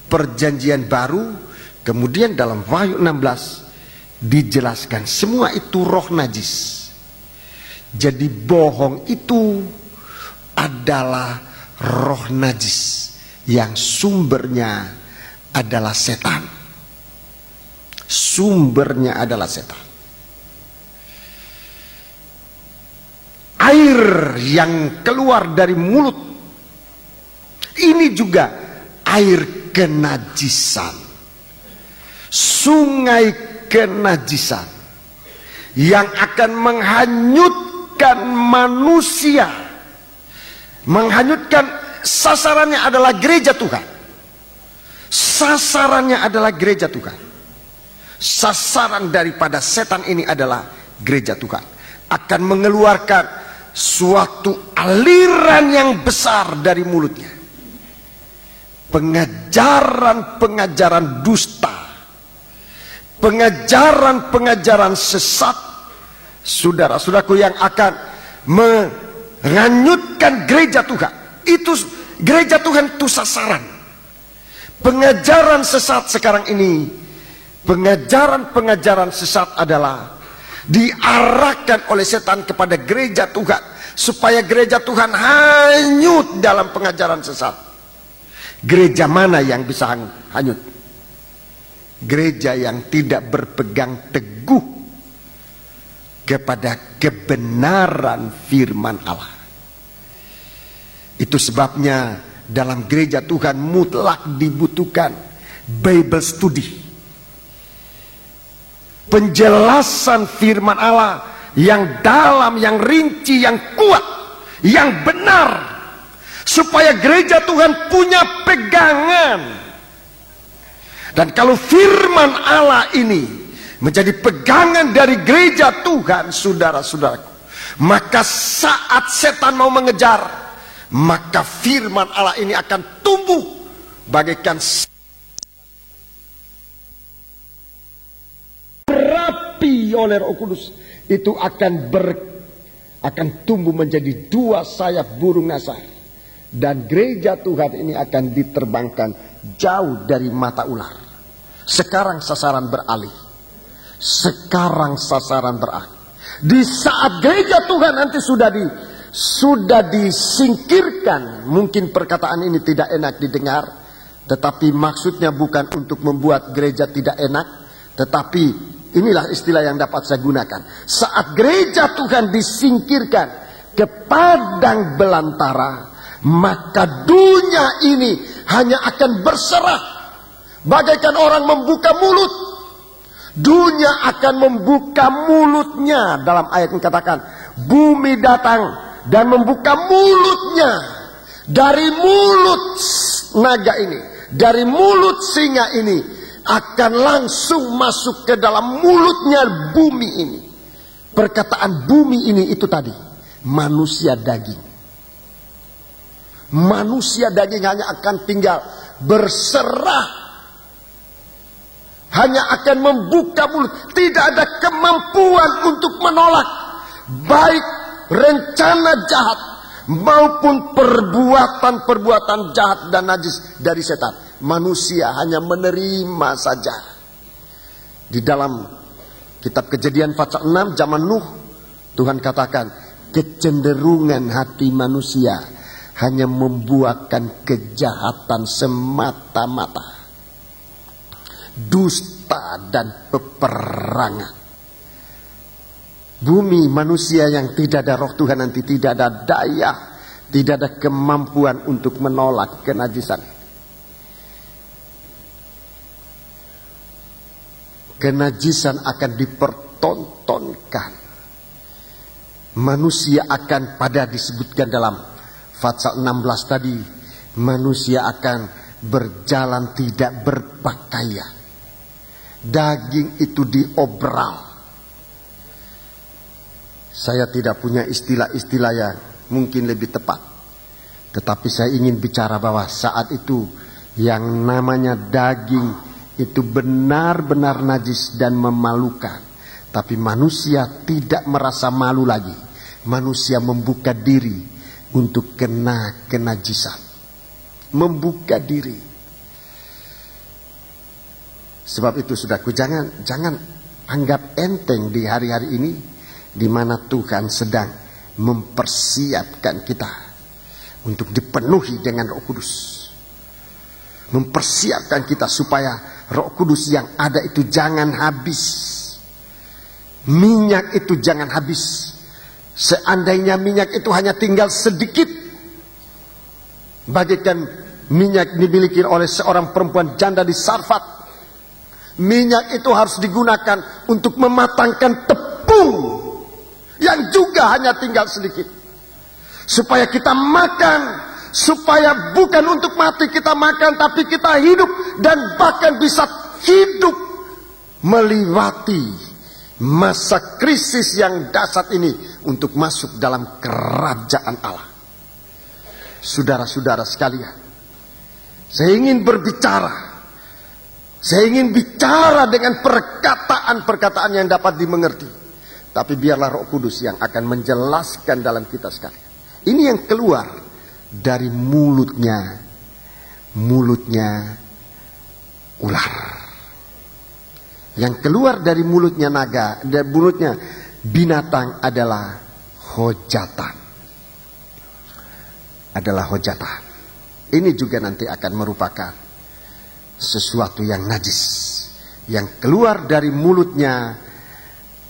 perjanjian baru, kemudian dalam Wahyu 16 dijelaskan semua itu roh najis. Jadi bohong itu adalah roh najis yang sumbernya adalah setan. Sumbernya adalah setan. Air yang keluar dari mulut ini juga air kenajisan. Sungai kenajisan yang akan menghanyutkan manusia. Menghanyutkan, sasarannya adalah gereja Tuhan. Sasarannya adalah gereja Tuhan. Sasaran daripada setan ini adalah gereja Tuhan. Akan mengeluarkan suatu aliran yang besar dari mulutnya. Pengajaran-pengajaran dusta, pengajaran-pengajaran sesat, saudara-saudaraku, yang akan menghanyutkan gereja Tuhan. Itu gereja Tuhan itu sasaran. Pengajaran sesat sekarang ini, pengajaran-pengajaran sesat adalah diarahkan oleh setan kepada gereja Tuhan, supaya gereja Tuhan hanyut dalam pengajaran sesat. Gereja mana yang bisa hanyut? Gereja yang tidak berpegang teguh kepada kebenaran firman Allah. Itu sebabnya dalam gereja Tuhan mutlak dibutuhkan Bible study, penjelasan firman Allah yang dalam, yang rinci, yang kuat, yang benar, supaya gereja Tuhan punya pegangan. Dan kalau firman Allah ini menjadi pegangan dari gereja Tuhan, saudara-saudaraku, maka saat setan mau mengejar, maka firman Allah ini akan tumbuh bagaikan rapi oleh Roh Kudus. Itu akan tumbuh menjadi dua sayap burung nasar, dan gereja Tuhan ini akan diterbangkan jauh dari mata ular. Sekarang sasaran beralih. Sekarang sasaran beralih. Di saat gereja Tuhan nanti sudah disingkirkan, mungkin perkataan ini tidak enak didengar, tetapi maksudnya bukan untuk membuat gereja tidak enak, tetapi inilah istilah yang dapat saya gunakan. Saat gereja Tuhan disingkirkan ke padang belantara, maka dunia ini hanya akan berserah bagaikan orang membuka mulut. Dunia akan membuka mulutnya. Dalam ayat yang katakan, bumi datang dan membuka mulutnya. Dari mulut naga ini, dari mulut singa ini, akan langsung masuk ke dalam mulutnya bumi ini. Perkataan bumi ini itu tadi, manusia daging. Manusia daging hanya akan tinggal berserah, hanya akan membuka mulut. Tidak ada kemampuan untuk menolak baik rencana jahat maupun perbuatan-perbuatan jahat dan najis dari setan. Manusia hanya menerima saja. Di dalam kitab Kejadian pasal 6 zaman Nuh, Tuhan katakan kecenderungan hati manusia hanya membuahkan kejahatan semata-mata, dusta dan peperangan. Bumi manusia yang tidak ada roh Tuhan nanti tidak ada daya, tidak ada kemampuan untuk menolak kenajisan. Kenajisan akan dipertontonkan. Manusia akan, pada disebutkan dalam Fatsal 16 tadi, manusia akan berjalan tidak berpakaian. Daging itu diobral. Saya tidak punya istilah-istilah yang mungkin lebih tepat. Tetapi saya ingin bicara bahwa saat itu yang namanya daging itu benar-benar najis dan memalukan. Tapi manusia tidak merasa malu lagi. Manusia membuka diri untuk kena kenajisan. Membuka diri. Sebab itu saudaraku, jangan anggap enteng di hari-hari ini, di mana Tuhan sedang mempersiapkan kita untuk dipenuhi dengan Roh Kudus. Mempersiapkan kita supaya Roh Kudus yang ada itu jangan habis. Minyak itu jangan habis. Seandainya minyak itu hanya tinggal sedikit, bagaikan minyak dimiliki oleh seorang perempuan janda di Sarfat. Minyak itu harus digunakan untuk mematangkan tepung yang juga hanya tinggal sedikit, supaya kita makan, supaya bukan untuk mati kita makan, tapi kita hidup dan bahkan bisa hidup melewati masa krisis yang dahsyat ini untuk masuk dalam kerajaan Allah. Saudara-saudara sekalian, saya ingin berbicara. Saya ingin bicara dengan perkataan-perkataan yang dapat dimengerti. Tapi biarlah Roh Kudus yang akan menjelaskan dalam kita sekalian. Ini yang keluar dari mulutnya ular. Yang keluar dari mulutnya naga, dari mulutnya binatang adalah hojatan. Adalah hojatan. Ini juga nanti akan merupakan sesuatu yang najis. Yang keluar dari mulutnya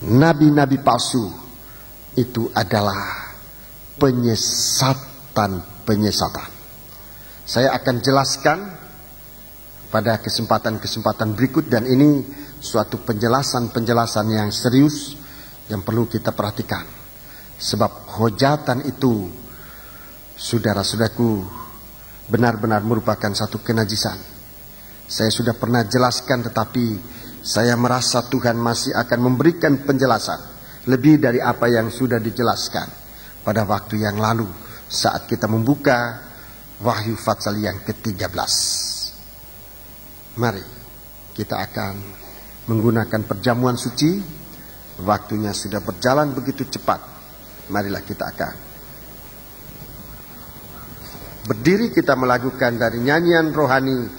nabi-nabi palsu itu adalah penyesatan. Saya akan jelaskan pada kesempatan-kesempatan berikut, dan ini suatu penjelasan yang serius yang perlu kita perhatikan. Sebab hojatan itu, saudara-saudaraku, benar-benar merupakan satu kenajisan. Saya sudah pernah jelaskan, tetapi saya merasa Tuhan masih akan memberikan penjelasan lebih dari apa yang sudah dijelaskan pada waktu yang lalu saat kita membuka Wahyu Fatsal yang ke-13. Mari kita akan menggunakan perjamuan suci. Waktunya sudah berjalan begitu cepat. Marilah kita akan berdiri, kita melakukan dari nyanyian rohani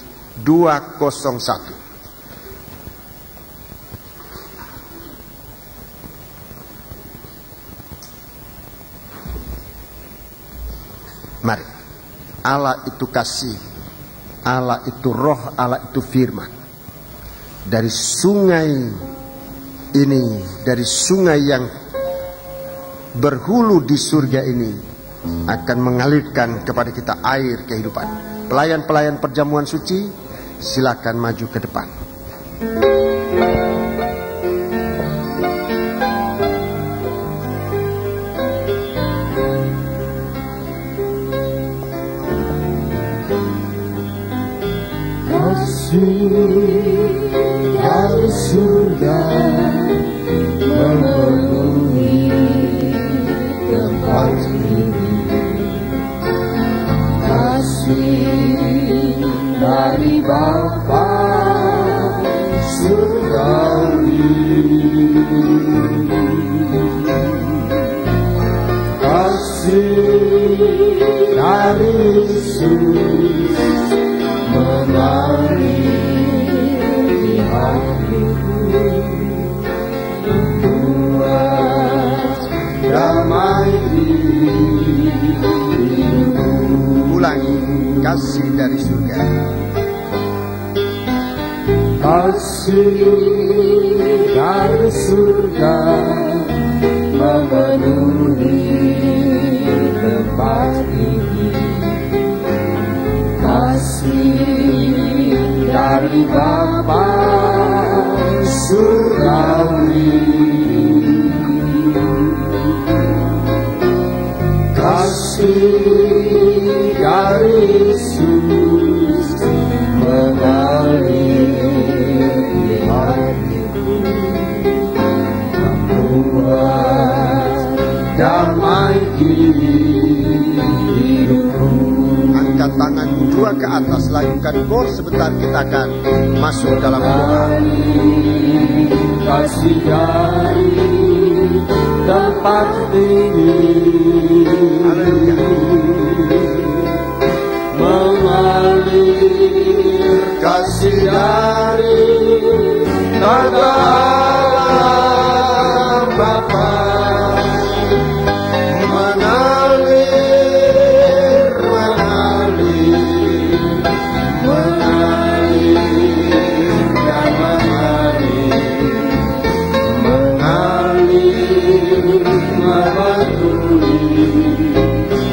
201. Mari. Allah itu kasih, Allah itu roh, Allah itu firman. Dari sungai ini, dari sungai yang berhulu di surga ini, akan mengalirkan kepada kita air kehidupan. Pelayan-pelayan perjamuan suci, silakan maju ke depan.
Dari surga memenuhi tempat ini, kasih dari Bapa
kasih dari surga.
Kasih dari surga memenuhi tempat ini. Kasih dari Bapa surgawi. Kasih dari Yesus mengalir hatiku, membuat damai hidupku.
Angkat tangan dua ke atas, lakukan kor sebentar, kita akan masuk dalam doa.
Kasih dari tempat tinggi mengalir, kasih dari tanda Bapa mengalir, mengalir, mengalir dan mengalir, mengalir mematuhi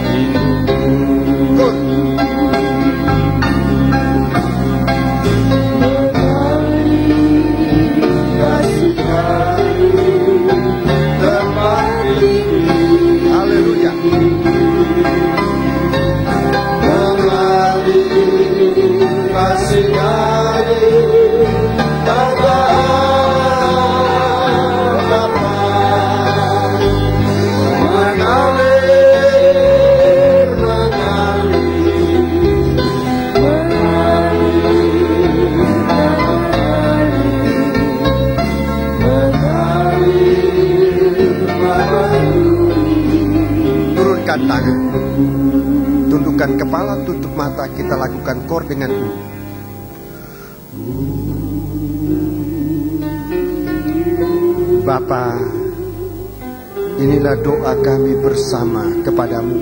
hidupku.
Tangan, tundukkan kepala, tutup mata, kita lakukan kor dengan ini. Bapa, inilah doa kami bersama kepadamu,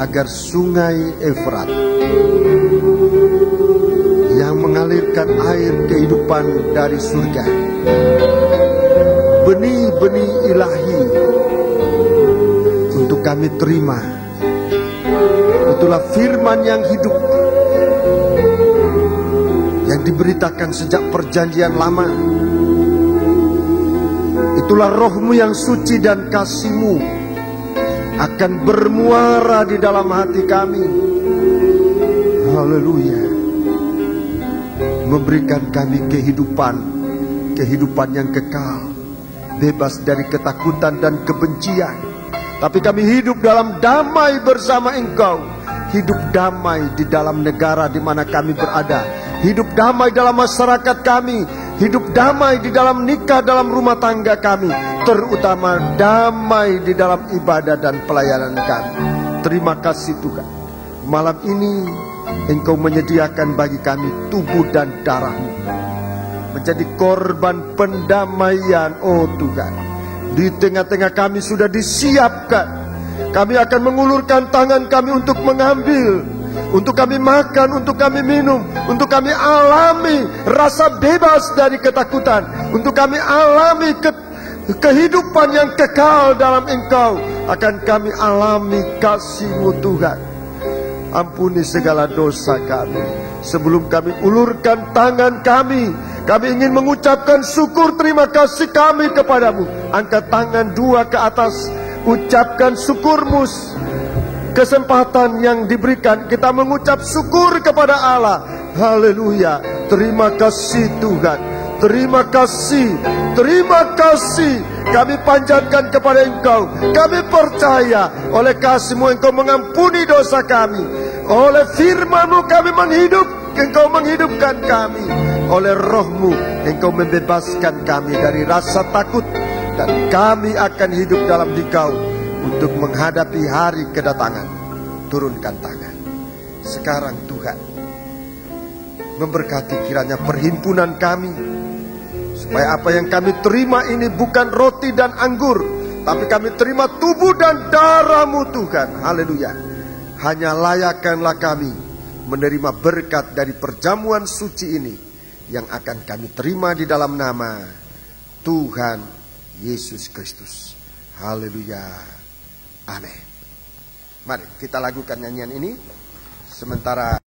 agar sungai Efrat yang mengalirkan air kehidupan dari surga, benih-benih ilahi untuk kami terima. Itulah firman yang hidup yang diberitakan sejak perjanjian lama. Itulah rohmu yang suci dan kasihmu akan bermuara di dalam hati kami. Haleluya. Memberikan kami kehidupan yang kekal, bebas dari ketakutan dan kebencian. Tapi kami hidup dalam damai bersama Engkau. Hidup damai di dalam negara di mana kami berada. Hidup damai dalam masyarakat kami. Hidup damai di dalam nikah, dalam rumah tangga kami. Terutama damai di dalam ibadah dan pelayanan kami. Terima kasih Tuhan. Malam ini Engkau menyediakan bagi kami tubuh dan darah-Mu, menjadi korban pendamaian. Oh Tuhan, di tengah-tengah kami sudah disiapkan. Kami akan mengulurkan tangan kami untuk mengambil, untuk kami makan, untuk kami minum, untuk kami alami rasa bebas dari ketakutan, untuk kami alami kehidupan yang kekal dalam Engkau. Akan kami alami kasih-Mu Tuhan. Ampuni segala dosa kami. Sebelum kami ulurkan tangan kami ingin mengucapkan syukur terima kasih kami kepadamu. Angkat tangan dua ke atas, ucapkan syukurmu. Kesempatan yang diberikan, kita mengucap syukur kepada Allah. Haleluya. Terima kasih Tuhan. Terima kasih. Terima kasih. Kami panjatkan kepada Engkau. Kami percaya oleh kasih-Mu Engkau mengampuni dosa kami. Oleh firman-Mu kami Engkau menghidupkan kami. Oleh roh-Mu Engkau membebaskan kami dari rasa takut. Dan kami akan hidup dalam Dikau untuk menghadapi hari kedatangan. Turunkan tangan sekarang Tuhan. Memberkati kiranya perhimpunan kami, supaya apa yang kami terima ini bukan roti dan anggur, tapi kami terima tubuh dan darah-Mu Tuhan. Haleluya. hanya layakkanlah kami menerima berkat dari perjamuan suci ini yang akan kami terima di dalam nama Tuhan Yesus Kristus. Haleluya. Amin. Mari kita lakukan nyanyian ini sementara